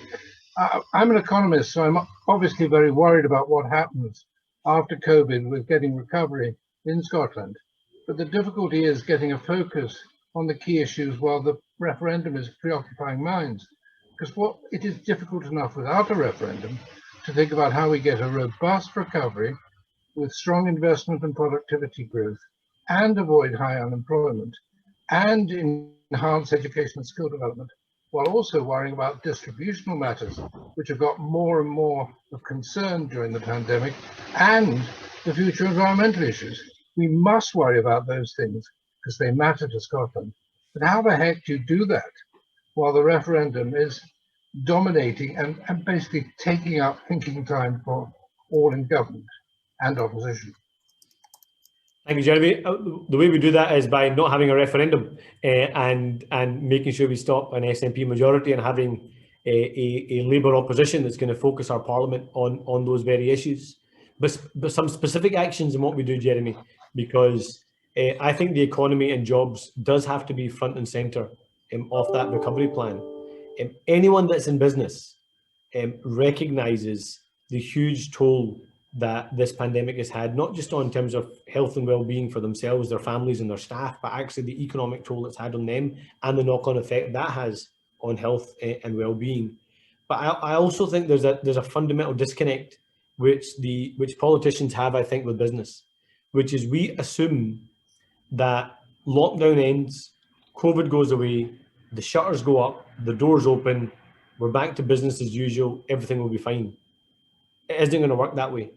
I'm an economist, so I'm obviously very worried about what happens after COVID with getting recovery in Scotland. But the difficulty is getting a focus on the key issues while the referendum is preoccupying minds. Because it is difficult enough without a referendum to think about how we get a robust recovery with strong investment and productivity growth and avoid high unemployment and enhance education and skill development, while also worrying about distributional matters, which have got more and more of concern during the pandemic, and the future environmental issues. We must worry about those things because they matter to Scotland. But how the heck do you do that while the referendum is dominating and basically taking up thinking time for all in government and opposition? Thank you, Jeremy. The way we do that is by not having a referendum and making sure we stop an SNP majority and having a Labour opposition that's going to focus our Parliament on those very issues. But some specific actions in what we do, Jeremy, because I think the economy and jobs does have to be front and centre of that recovery plan. Anyone that's in business recognises the huge toll that this pandemic has had, not just on terms of health and well-being for themselves, their families and their staff, but actually the economic toll it's had on them and the knock-on effect that has on health and well-being. But I also think there's a fundamental disconnect which politicians have, I think, with business, which is we assume that lockdown ends, COVID goes away, the shutters go up, the doors open, we're back to business as usual, everything will be fine. It isn't going to work that way.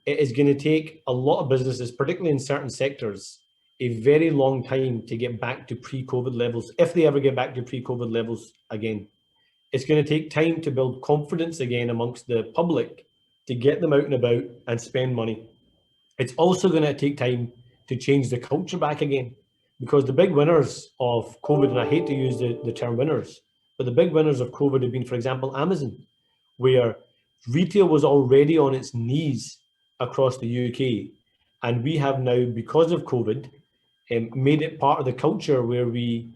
It is going to take a lot of businesses, particularly in certain sectors, a very long time to get back to pre-COVID levels, if they ever get back to pre-COVID levels again. It's going to take time to build confidence again amongst the public, to get them out and about and spend money. It's also going to take time to change the culture back again, because the big winners of COVID, and I hate to use the term winners, but the big winners of COVID have been, for example, Amazon, where retail was already on its knees across the UK. And we have now, because of COVID, made it part of the culture where we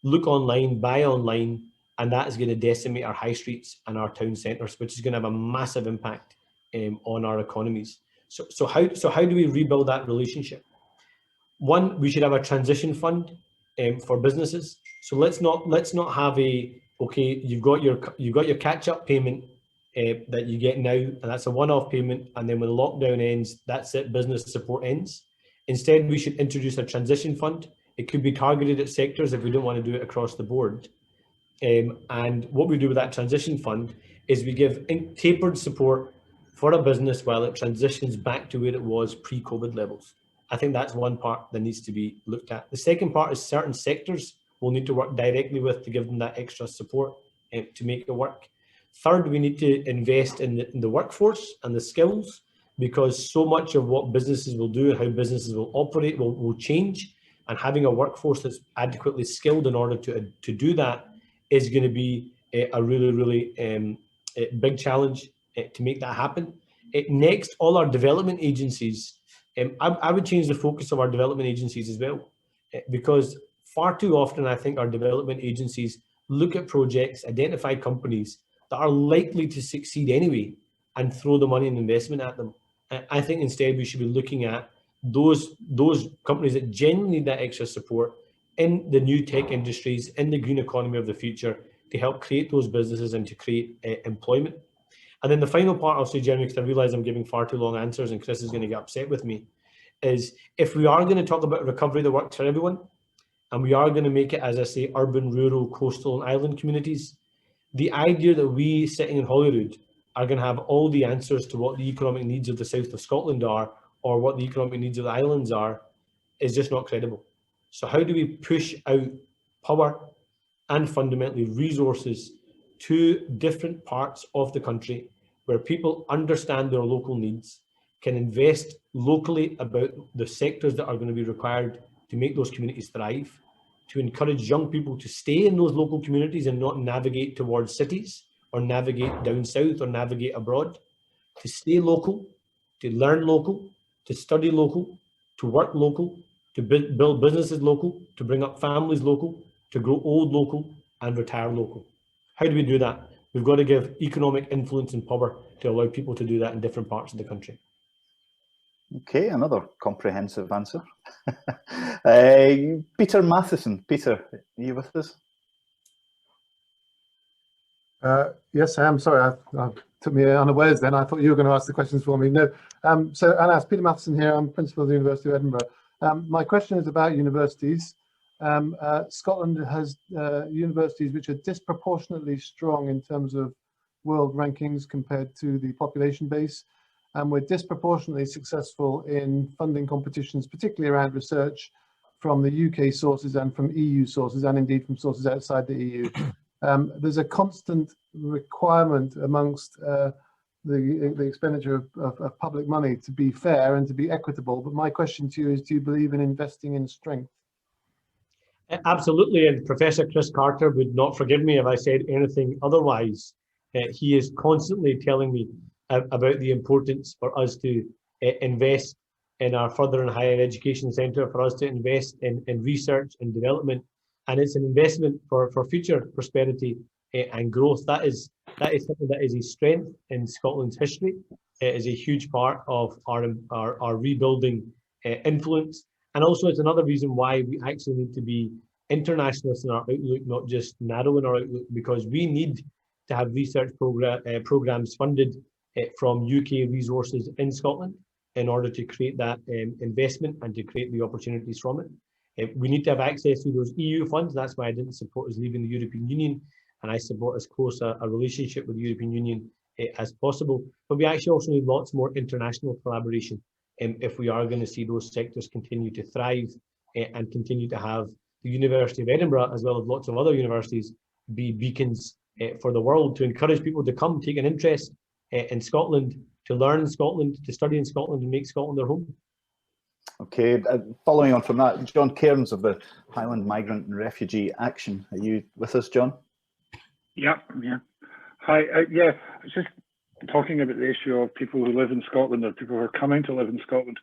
look online, buy online, and that is going to decimate our high streets and our town centres, which is going to have a massive impact on our economies. So how do we rebuild that relationship? One, we should have a transition fund for businesses. So let's not have okay, you've got your catch-up payment that you get now, and that's a one-off payment, and then when the lockdown ends, that's it, business support ends. Instead, we should introduce a transition fund. It could be targeted at sectors if we don't want to do it across the board. And what we do with that transition fund is we give tapered support for a business while it transitions back to where it was pre-COVID levels. I think that's one part that needs to be looked at. The second part is certain sectors we'll need to work directly with to give them that extra support to make it work. Third, we need to invest in the workforce and the skills, because so much of what businesses will do and how businesses will operate will change, and having a workforce that's adequately skilled in order to do that is going to be a really big challenge to make that happen. Next, all our development agencies, I would change the focus of our development agencies as well, because far too often I think our development agencies look at projects, identify companies that are likely to succeed anyway, and throw the money and investment at them. I think instead we should be looking at those companies that genuinely need that extra support in the new tech industries, in the green economy of the future, to help create those businesses and to create employment. And then the final part I'll say, Jeremy, because I realise I'm giving far too long answers and Chris is going to get upset with me, is if we are going to talk about recovery that works for everyone, and we are going to make it, as I say, urban, rural, coastal and island communities, the idea that we sitting in Holyrood are going to have all the answers to what the economic needs of the south of Scotland are, or what the economic needs of the islands are, is just not credible. So how do we push out power and fundamentally resources to different parts of the country where people understand their local needs, can invest locally about the sectors that are going to be required to make those communities thrive, to encourage young people to stay in those local communities and not navigate towards cities or navigate down south or navigate abroad, to stay local, to learn local, to study local, to work local, to build businesses local, to bring up families local, to grow old local and retire local. How do we do that? We've got to give economic influence and power to allow people to do that in different parts of the country. Okay, another comprehensive answer. Peter Matheson. Peter, are you with us? Yes, I am. Sorry, I took me unawares then. I thought you were going to ask the questions for me. No. So, Anas, Peter Matheson here. I'm Principal of the University of Edinburgh. My question is about universities. Scotland has universities which are disproportionately strong in terms of world rankings compared to the population base, and we're disproportionately successful in funding competitions, particularly around research from the UK sources and from EU sources, and indeed from sources outside the EU. There's a constant requirement amongst the expenditure of public money to be fair and to be equitable. But my question to you is, do you believe in investing in strength? Absolutely, and Professor Chris Carter would not forgive me if I said anything otherwise. He is constantly telling me about the importance for us to invest in our further and higher education centre, for us to invest in research and development, and it's an investment for future prosperity and growth. That is something that is a strength in Scotland's history. It is a huge part of our rebuilding influence, and also it's another reason why we actually need to be internationalists in our outlook, not just narrow in our outlook, because we need to have research programs funded from UK resources in Scotland in order to create that investment and to create the opportunities from it. We need to have access to those EU funds. That's why I didn't support us leaving the European Union, and I support as close a relationship with the European Union as possible. But we actually also need lots more international collaboration if we are going to see those sectors continue to thrive and continue to have the University of Edinburgh, as well as lots of other universities, be beacons for the world, to encourage people to come take an interest in Scotland, to learn in Scotland, to study in Scotland, and make Scotland their home. Okay, following on from that, John Cairns of the Highland Migrant and Refugee Action. Are you with us, John? Yeah. Hi, yeah, I was just talking about the issue of people who live in Scotland, or people who are coming to live in Scotland,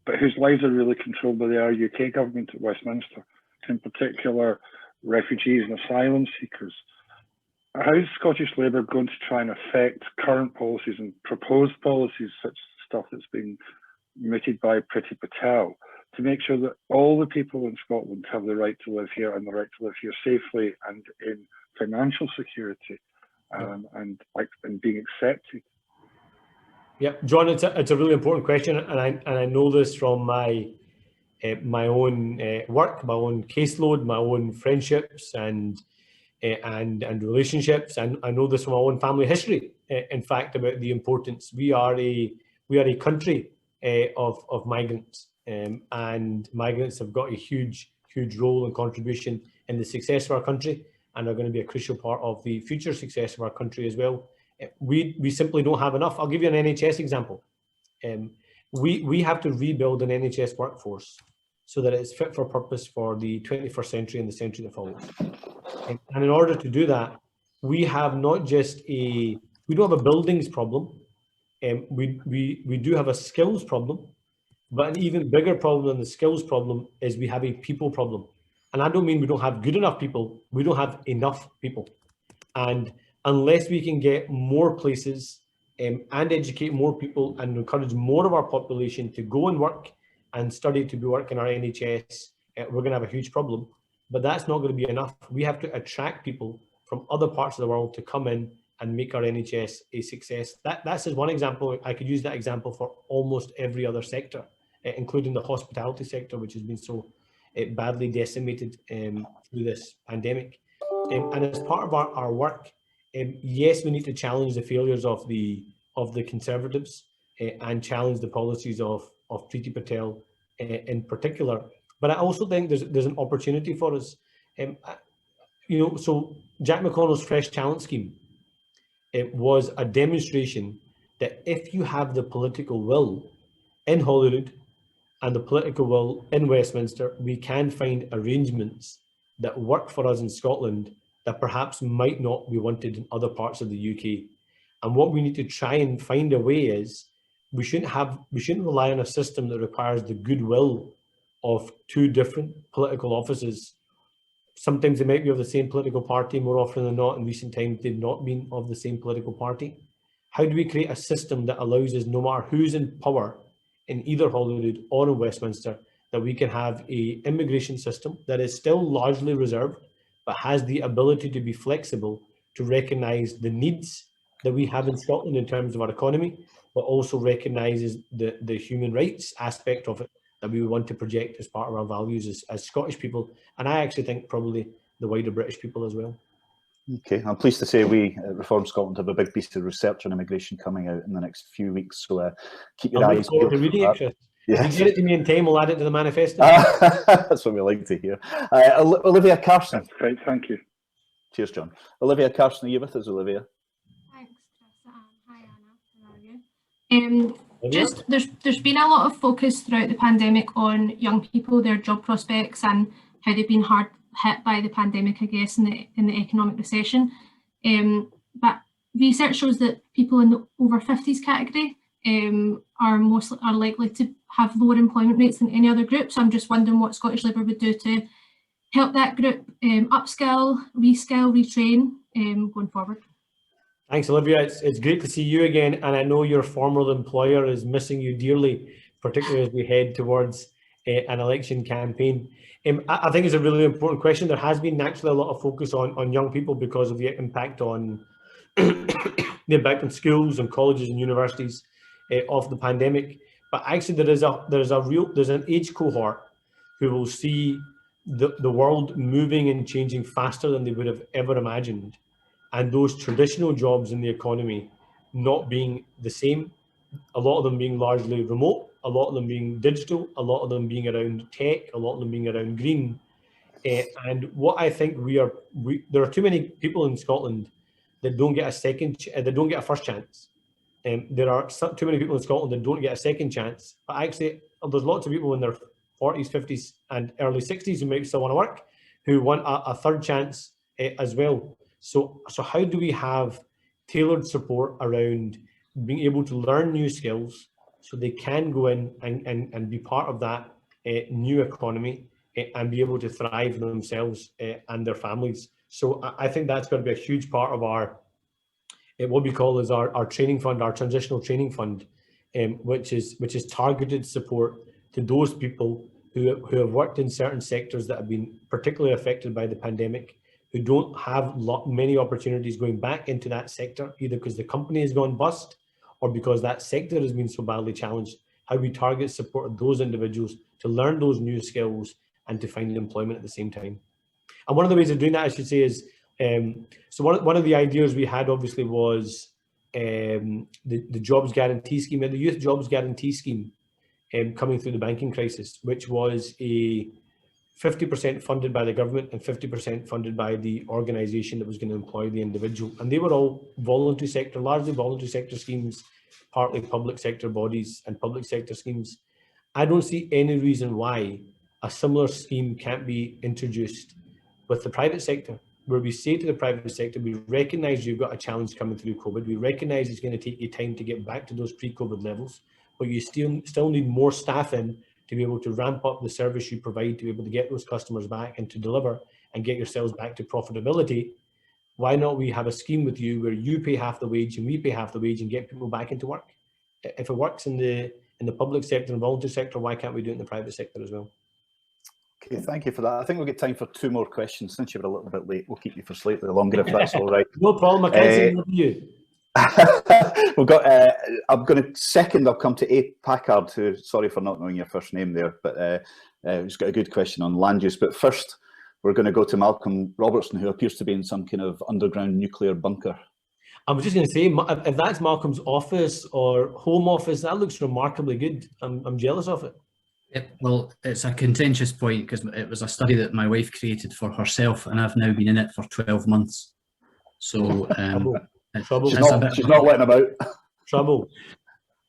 but whose lives are really controlled by the UK government at Westminster, in particular refugees and asylum seekers. How is Scottish Labour going to try and affect current policies and proposed policies, such stuff that's being mooted by Priti Patel, to make sure that all the people in Scotland have the right to live here, and the right to live here safely and in financial security, and being accepted? Yeah, John, it's a really important question, and I know this from my own work, my own caseload, my own friendships and relationships, and I know this from my own family history. In fact, about the importance. We are a country of migrants, and migrants have got a huge role and contribution in the success of our country, and are going to be a crucial part of the future success of our country as well. We simply don't have enough. I'll give you an NHS example. We have to rebuild an NHS workforce so that it's fit for purpose for the 21st century and the century that follows. And in order to do that, we have not just we don't have a buildings problem, we do have a skills problem, but an even bigger problem than the skills problem is we have a people problem. And I don't mean we don't have good enough people, we don't have enough people. And unless we can get more places and educate more people and encourage more of our population to go and work and study to be working our NHS, we're going to have a huge problem. But that's not going to be enough. We have to attract people from other parts of the world to come in and make our NHS a success. That's just one example. I could use that example for almost every other sector, including the hospitality sector, which has been so badly decimated through this pandemic. And as part of our work, yes, we need to challenge the failures of the Conservatives and challenge the policies of Priti Patel in particular. But I also think there's an opportunity for us. So Jack McConnell's Fresh Talent Scheme, it was a demonstration that if you have the political will in Holyrood and the political will in Westminster, we can find arrangements that work for us in Scotland that perhaps might not be wanted in other parts of the UK. And what we need to try and find a way is we shouldn't rely on a system that requires the goodwill of two different political offices. Sometimes they might be of the same political party, more often than not in recent times they've not been of the same political party. How do we create a system that allows us, no matter who's in power in either Holyrood or in Westminster, that we can have an immigration system that is still largely reserved, but has the ability to be flexible, to recognise the needs that we have in Scotland in terms of our economy, but also recognises the human rights aspect of it, that we want to project as part of our values as Scottish people, and I actually think probably the wider British people as well. Okay, I'm pleased to say we at Reform Scotland have a big piece of research on immigration coming out in the next few weeks, so keep your eyes peeled. To reading it, Chris. Yes. If you get it to me in time, we'll add it to the manifesto. That's what we like to hear. Olivia Carson. That's great, thank you. Cheers, John. Olivia Carson, are you with us, Olivia? Thanks, Chris. Hi, Anna. How are you? There's been a lot of focus throughout the pandemic on young people, their job prospects, and how they've been hard hit by the pandemic, I guess, in the economic recession. But research shows that people in the over 50s category are likely to have lower employment rates than any other group. So I'm just wondering what Scottish Labour would do to help that group upskill, reskill, retrain going forward. Thanks, Olivia. It's great to see you again, and I know your former employer is missing you dearly, particularly as we head towards an election campaign. I think it's a really important question. There has been naturally a lot of focus on young people because of the impact on the impact on schools and colleges and universities of the pandemic. But actually, there's an age cohort who will see the world moving and changing faster than they would have ever imagined, and those traditional jobs in the economy not being the same. A lot of them being largely remote, a lot of them being digital, a lot of them being around tech, a lot of them being around green. And what I think there are too many people in Scotland that don't get a first chance. There are too many people in Scotland that don't get a second chance. But actually, there's lots of people in their 40s, 50s, and early 60s who might still want to work, who want a third chance as well. So how do we have tailored support around being able to learn new skills so they can go in and be part of that new economy and be able to thrive themselves and their families? So I think that's going to be a huge part of our what we call is our training fund, our transitional training fund, which is targeted support to those people who have worked in certain sectors that have been particularly affected by the pandemic, who don't have many opportunities going back into that sector, either because the company has gone bust or because that sector has been so badly challenged. How we target support those individuals to learn those new skills and to find employment at the same time. And one of the ways of doing that, I should say, is so one of the ideas we had obviously was the jobs guarantee scheme, and the youth jobs guarantee scheme coming through the banking crisis, which was a 50% funded by the government and 50% funded by the organisation that was going to employ the individual. And they were all voluntary sector, largely voluntary sector schemes, partly public sector bodies and public sector schemes. I don't see any reason why a similar scheme can't be introduced with the private sector, where we say to the private sector, we recognise you've got a challenge coming through COVID. We recognise it's going to take you time to get back to those pre-COVID levels, but you still need more staff in to be able to ramp up the service you provide, to be able to get those customers back and to deliver and get yourselves back to profitability. Why not we have a scheme with you where you pay half the wage and we pay half the wage and get people back into work? If it works in the public sector and voluntary sector, why can't we do it in the private sector as well? Okay, thank you for that. I think we'll get time for 2 more questions. Since you were a little bit late, we'll keep you for slightly longer if that's all right. No problem, I can't say no to you. We've got. I'm going to second. I'll come to A. Packard, who, sorry for not knowing your first name there, but who's got a good question on land use. But first, we're going to go to Malcolm Robertson, who appears to be in some kind of underground nuclear bunker. I was just going to say, if that's Malcolm's office or home office, that looks remarkably good. I'm jealous of it. Yep, well, it's a contentious point because it was a study that my wife created for herself, and I've now been in it for 12 months. So. Trouble. She's not letting him out. Trouble.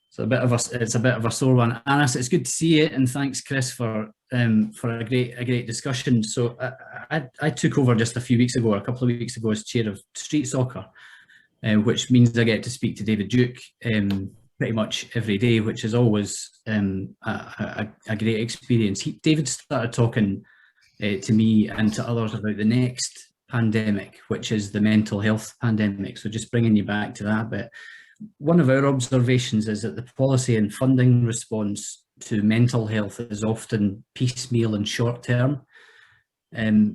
So it's a bit of a sore one. Anas, it's good to see you, and thanks, Chris, for a great discussion. So I took over just a couple of weeks ago, as chair of street soccer, which means I get to speak to David Duke pretty much every day, which is always a great experience. David started talking to me and to others about the next pandemic, which is the mental health pandemic. So just bringing you back to that bit. One of our observations is that the policy and funding response to mental health is often piecemeal and short term,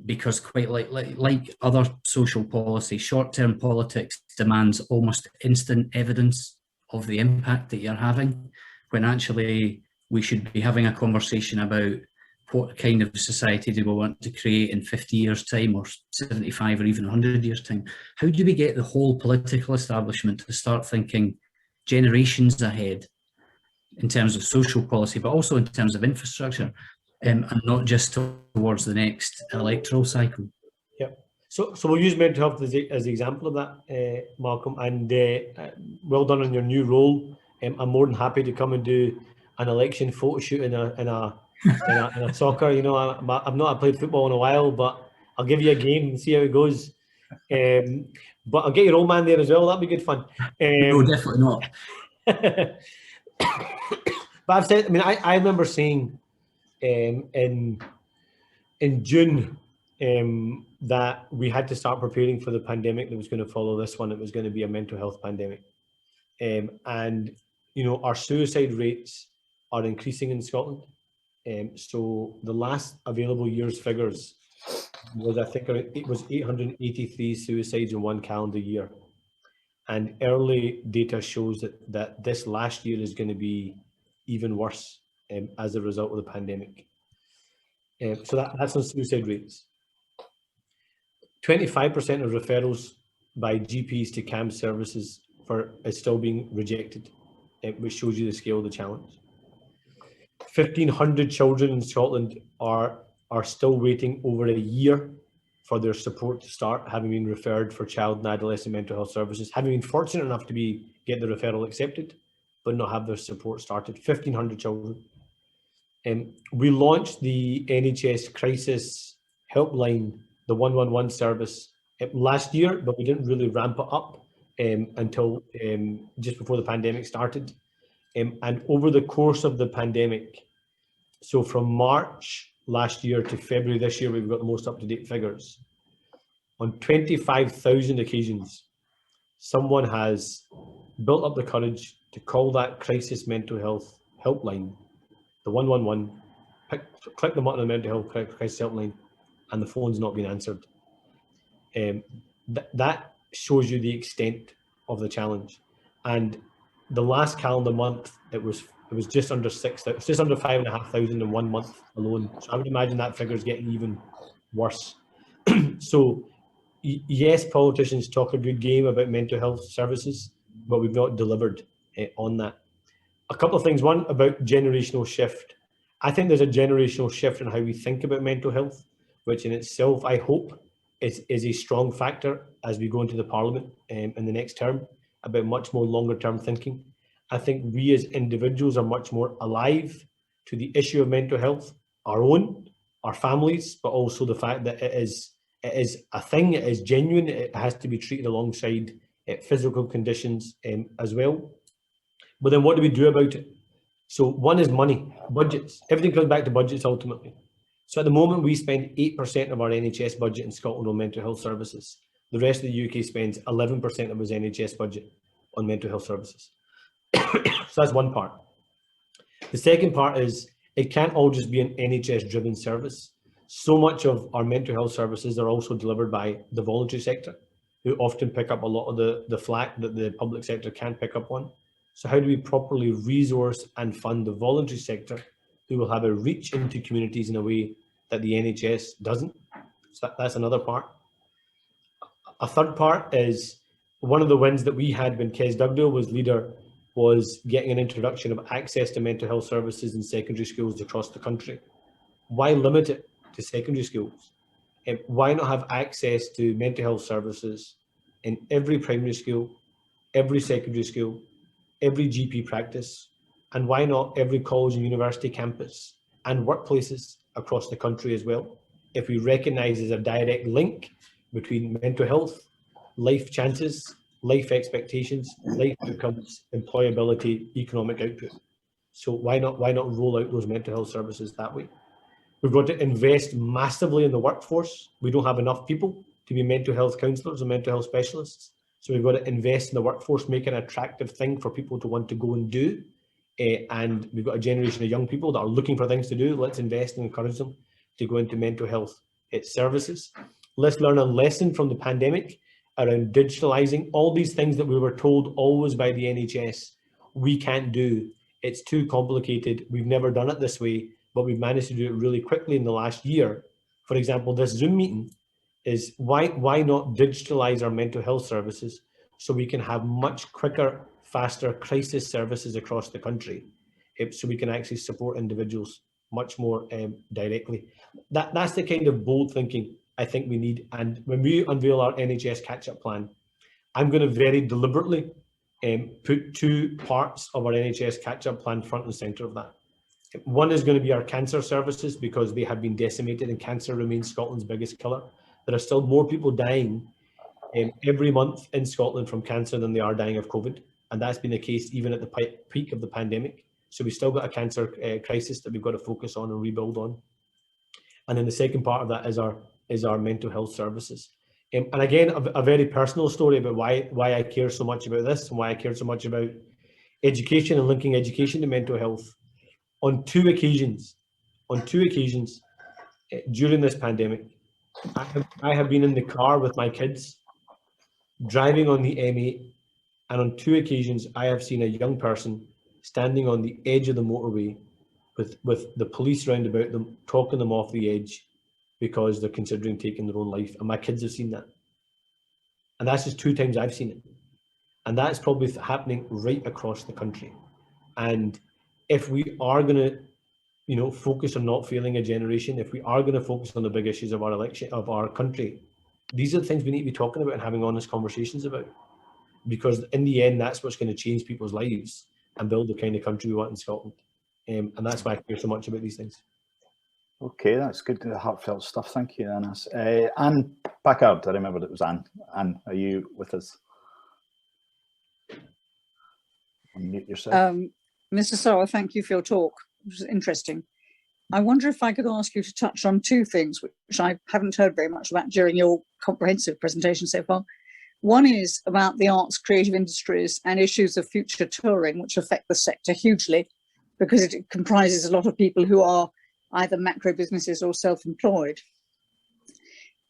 because quite like other social policy, short term politics demands almost instant evidence of the impact that you're having, when actually we should be having a conversation about what kind of society do we want to create in 50 years' time, or 75, or even 100 years' time. How do we get the whole political establishment to start thinking generations ahead in terms of social policy, but also in terms of infrastructure, and not just towards the next electoral cycle? Yep. So we'll use mental health as the example of that, Malcolm, and well done on your new role. I'm more than happy to come and do an election photo shoot in a soccer. You know, I played football in a while, but I'll give you a game and see how it goes. But I'll get your old man there as well. That'd be good fun. No, definitely not. But I've said, I mean, I remember saying in June that we had to start preparing for the pandemic that was going to follow this one. It was going to be a mental health pandemic. And, you know, our suicide rates are increasing in Scotland. So the last available year's figures was, I think it was 883 suicides in one calendar year. And early data shows that this last year is going to be even worse as a result of the pandemic. So that's on suicide rates. 25% of referrals by GPs to CAM services is still being rejected, which shows you the scale of the challenge. 1,500 children in Scotland are still waiting over a year for their support to start, having been referred for child and adolescent mental health services, having been fortunate enough to get the referral accepted, but not have their support started. 1,500 children. We launched the Nhs Crisis Helpline, the 111 service, last year, but we didn't really ramp it up until just before the pandemic started. And over the course of the pandemic, so from March last year to February this year, we've got the most up-to-date figures. On 25,000 occasions, someone has built up the courage to call that crisis mental health helpline, the 111, click them up on the mental health crisis helpline, and the phone's not been answered. That shows you the extent of the challenge. And the last calendar month, it was just under 6,000, just under 5,500 in 1 month alone. So I would imagine that figure is getting even worse. So yes, politicians talk a good game about mental health services, but we've not delivered on that. A couple of things. One, about generational shift. I think there's a generational shift in how we think about mental health, which in itself, I hope, is a strong factor as we go into the Parliament in the next term, about much more longer term thinking. I think we as individuals are much more alive to the issue of mental health, our own, our families, but also the fact that it is a thing, it is genuine, it has to be treated alongside physical conditions as well. But then what do we do about it? So one is money, budgets. Everything comes back to budgets ultimately. So at the moment, we spend 8% of our NHS budget in Scotland on mental health services. The rest of the UK spends 11% of its NHS budget on mental health services. So that's one part. The second part is it can't all just be an NHS-driven service. So much of our mental health services are also delivered by the voluntary sector, who often pick up a lot of the flack that the public sector can't pick up on. So how do we properly resource and fund the voluntary sector, who will have a reach into communities in a way that the NHS doesn't? So that's another part. A third part is one of the wins that we had when Kes Dugdale was leader was getting an introduction of access to mental health services in secondary schools across the country. Why limit it to secondary schools? Why not have access to mental health services in every primary school, every secondary school, every GP practice, and why not every college and university campus and workplaces across the country as well? If we recognise there's a direct link between mental health, life chances, life expectations, life outcomes, employability, economic output. So why not roll out those mental health services that way? We've got to invest massively in the workforce. We don't have enough people to be mental health counsellors and mental health specialists. So we've got to invest in the workforce, make an attractive thing for people to want to go and do. And we've got a generation of young people that are looking for things to do. Let's invest and encourage them to go into mental health services. Let's learn a lesson from the pandemic around digitalising all these things that we were told always by the NHS we can't do It's too complicated. We've never done it this way, but we've managed to do it really quickly in the last year. For example, this Zoom meeting is why not digitalize our mental health services so we can have much quicker, faster crisis services across the country, so we can actually support individuals much more directly. That's the kind of bold thinking I think we need. And when we unveil our NHS catch-up plan, I'm going to very deliberately put two parts of our NHS catch-up plan front and centre of that. One is going to be our cancer services, because they have been decimated and cancer remains Scotland's biggest killer. There are still more people dying every month in Scotland from cancer than they are dying of COVID. And that's been the case even at the peak of the pandemic. So we've still got a cancer crisis that we've got to focus on and rebuild on. And then the second part of that is our mental health services. And again, a very personal story about why I care so much about this and why I care so much about education and linking education to mental health. On two occasions during this pandemic, I have been in the car with my kids, driving on the M8, and on two occasions I have seen a young person standing on the edge of the motorway with the police round about them, talking them off the edge because they're considering taking their own life. And my kids have seen that. And that's just 2 times I've seen it. And that's probably happening right across the country. And if we are going to, focus on not failing a generation, if we are going to focus on the big issues of our election, of our country, these are the things we need to be talking about and having honest conversations about. Because in the end, that's what's going to change people's lives and build the kind of country we want in Scotland. And that's why I care so much about these things. Okay, that's good, heartfelt stuff. Thank you, Anas. Anne Packard, I remembered it was Anne. Anne, are you with us? Unmute yourself. Mr. Sarwar, thank you for your talk. It was interesting. I wonder if I could ask you to touch on 2 things which I haven't heard very much about during your comprehensive presentation so far. One is about the arts, creative industries and issues of future touring, which affect the sector hugely because it comprises a lot of people who are either macro businesses or self-employed.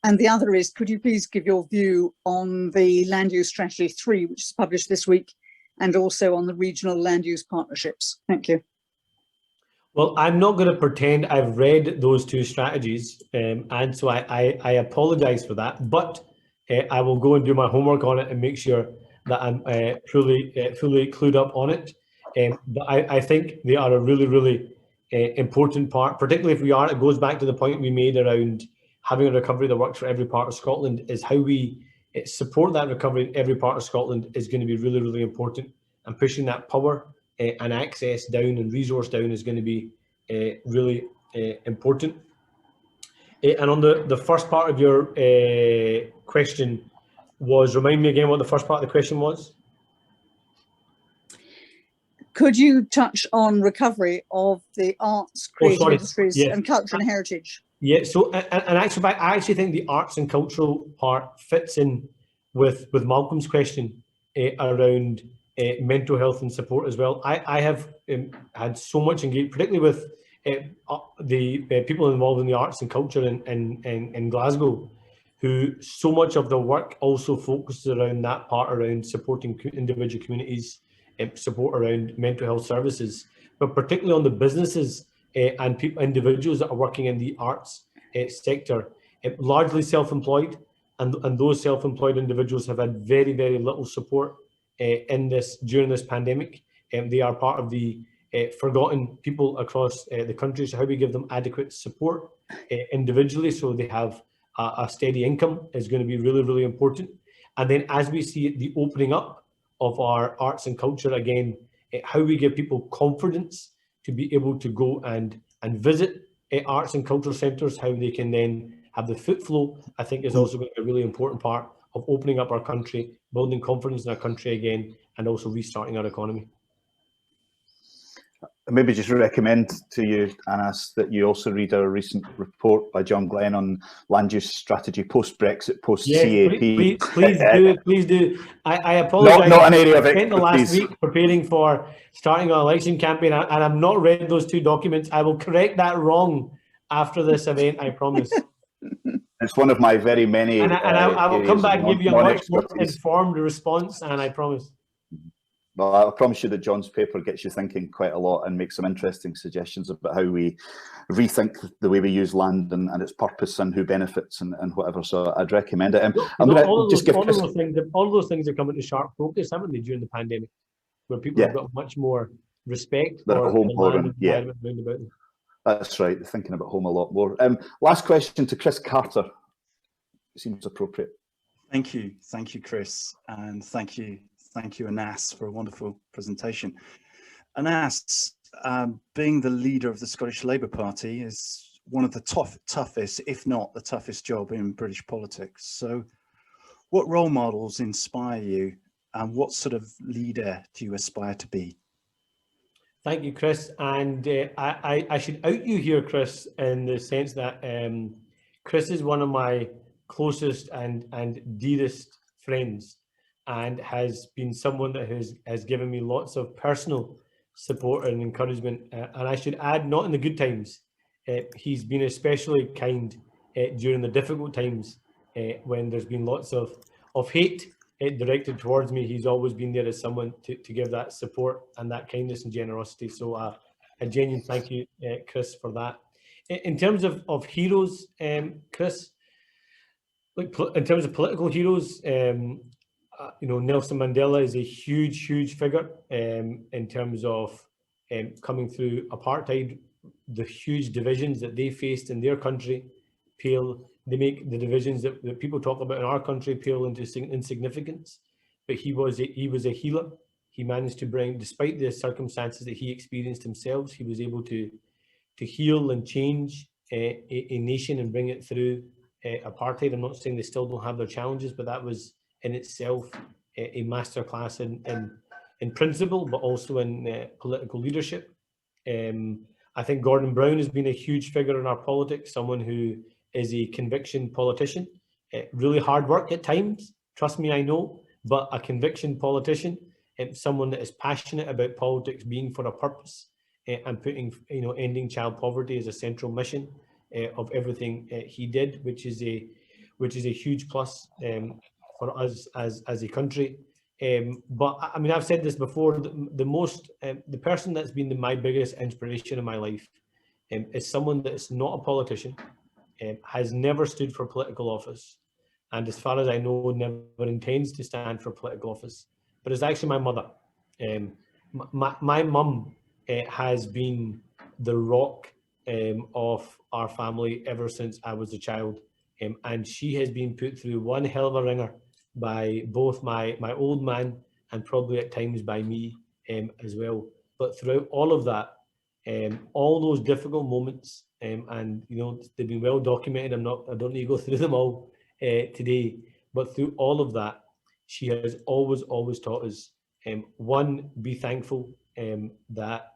And the other is, could you please give your view on the Land Use Strategy 3, which is published this week, and also on the regional land use partnerships? Thank you. Well, I'm not going to pretend I've read those 2 strategies, and so I apologise for that, but I will go and do my homework on it and make sure that I'm fully clued up on it. But I think they are a really, really important part, particularly if it goes back to the point we made around having a recovery that works for every part of Scotland, is how we support that recovery in every part of Scotland is going to be really, really important, and pushing that power and access down and resource down is going to be really important. And on the first part of your question was, remind me again what the first part of the question was. Could you touch on recovery of the arts, creative industries, and culture and heritage? Yeah, so and actually, I actually think the arts and cultural part fits in with Malcolm's question around mental health and support as well. I have had so much engagement, particularly with the people involved in the arts and culture in Glasgow, who so much of their work also focuses around that part, around supporting individual communities, support around mental health services, but particularly on the businesses and individuals that are working in the arts sector, largely self-employed, and those self-employed individuals have had very, very little support during this pandemic. They are part of the forgotten people across the country. So how we give them adequate support individually so they have a steady income is going to be really, really important. And then as we see the opening up of our arts and culture again, how we give people confidence to be able to go and visit arts and cultural centres, how they can then have the foot flow, I think is also going to be a really important part of opening up our country, building confidence in our country again, and also restarting our economy. Maybe just recommend to you, Anas, that you also read a recent report by John Glenn on land use strategy post-Brexit, post-CAP. Yes, please do. I apologise. Not an area of I spent the last expertise. week preparing for starting an election campaign, and I've not read those 2 documents. I will correct that wrong after this event, I promise. It's one of my very many. And I will come back and give you a much more informed response, and I promise. Well, I promise you that John's paper gets you thinking quite a lot and makes some interesting suggestions about how we rethink the way we use land and its purpose and who benefits and whatever. So I'd recommend it. I'm going to just give all of those things are coming to sharp focus, haven't they, during the pandemic, where people have got much more respect for the land and environment around about them. That's right. They're thinking about home a lot more. Last question to Chris Carter. Seems appropriate. Thank you, Chris, and thank you, Anas, for a wonderful presentation. Anas, being the leader of the Scottish Labour Party is one of the toughest, if not the toughest job in British politics. So what role models inspire you, and what sort of leader do you aspire to be? Thank you, Chris. And I should out you here, Chris, in the sense that Chris is one of my closest and dearest friends, and has been someone that has given me lots of personal support and encouragement. And I should add, not in the good times. He's been especially kind during the difficult times, when there's been lots of hate directed towards me. He's always been there as someone to give that support and that kindness and generosity. So a genuine thank you, Chris, for that. In terms of heroes, Chris, in terms of political heroes, Nelson Mandela is a huge figure in terms of coming through apartheid. The huge divisions that they faced in their country they make the divisions that people talk about in our country pale into insignificance. But he was a healer. He managed to bring, despite the circumstances that he experienced himself, he was able to heal and change a nation and bring it through apartheid. I'm not saying they still don't have their challenges, but that was in itself a masterclass in principle, but also in political leadership. I think Gordon Brown has been a huge figure in our politics, someone who is a conviction politician. Really hard work at times, trust me, I know, but a conviction politician, someone that is passionate about politics being for a purpose, and putting, ending child poverty as a central mission of everything he did, which is a huge plus for us as a country. But I mean, I've said this before, the person that's been my biggest inspiration in my life is someone that's not a politician, has never stood for political office, and as far as I know, never intends to stand for political office, but it's actually my mother. My mum has been the rock of our family ever since I was a child, and she has been put through one hell of a ringer by both my old man and probably at times by me as well. But throughout all of that, all those difficult moments, and they've been well documented. I don't need to go through them all today, but through all of that, she has always taught us, one, be thankful that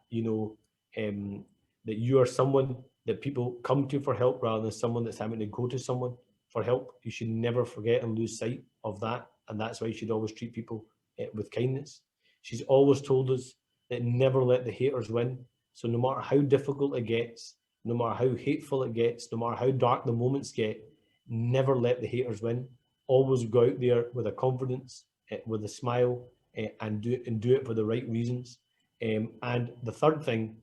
that you are someone that people come to for help rather than someone that's having to go to someone for help. You should never forget and lose sight of that, and that's why you should always treat people with kindness. She's always told us that never let the haters win. So no matter how difficult it gets, no matter how hateful it gets, no matter how dark the moments get, never let the haters win. Always go out there with a confidence, with a smile, and do it for the right reasons. And the third thing,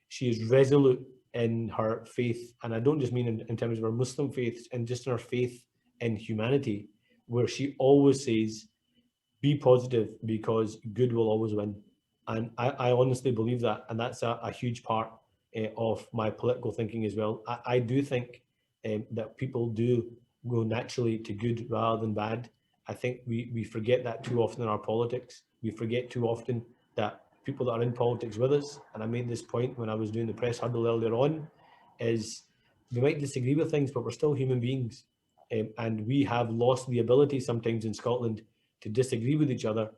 she is resolute in her faith, and I don't just mean in terms of her Muslim faith, and just in her faith in humanity, where she always says, be positive because good will always win. And I honestly believe that, and that's a huge part of my political thinking as well. I do think that people do go naturally to good rather than bad. I think we forget that too often in our politics. We forget too often that people that are in politics with us, and I made this point when I was doing the press huddle earlier on, is we might disagree with things, but we're still human beings. And we have lost the ability sometimes in Scotland to disagree with each other,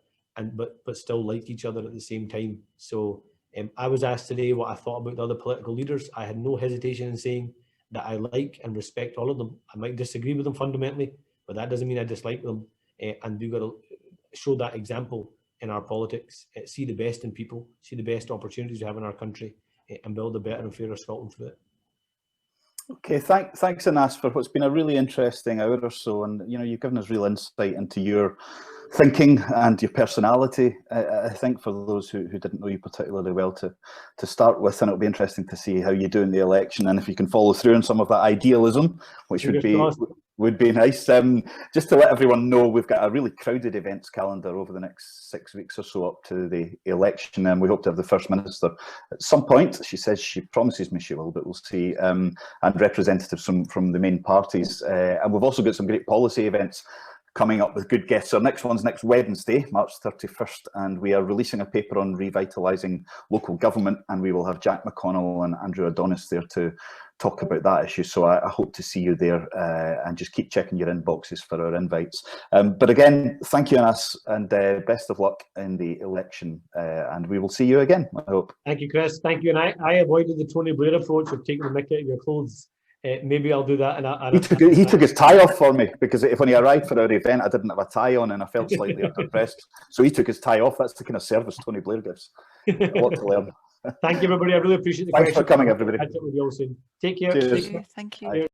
but still like each other at the same time. So I was asked today what I thought about the other political leaders. I had no hesitation in saying that I like and respect all of them. I might disagree with them fundamentally, but that doesn't mean I dislike them. And we've got to show that example in our politics, see the best in people, see the best opportunities we have in our country, and build a better and fairer Scotland through it. Okay, thanks Anas for what's been a really interesting hour or so, and you've given us real insight into your thinking and your personality. I think for those who didn't know you particularly well to start with, and it'll be interesting to see how you do in the election and if you can follow through on some of that idealism, which would be nice. Just to let everyone know, we've got a really crowded events calendar over the next 6 weeks or so up to the election, and we hope to have the First Minister at some point. She promises me she will, but we'll see, and representatives from the main parties. And we've also got some great policy events coming up with good guests. Our next one's next Wednesday, March 31st, and we are releasing a paper on revitalising local government, and we will have Jack McConnell and Andrew Adonis there to talk about that issue. So I hope to see you there, and just keep checking your inboxes for our invites. But again, thank you, Anas, and best of luck in the election, and we will see you again, I hope. Thank you, Chris. Thank you. And I avoided the Tony Blair approach of taking the mick out of your clothes. Maybe I'll do that. He took his tie off for me, because when he arrived for our event, I didn't have a tie on and I felt slightly underdressed. So he took his tie off. That's the kind of service Tony Blair gives. A lot to learn. Thank you, everybody. I really appreciate the Thanks for coming, everybody. Catch up with you all soon. Take care. Cheers. Thank you.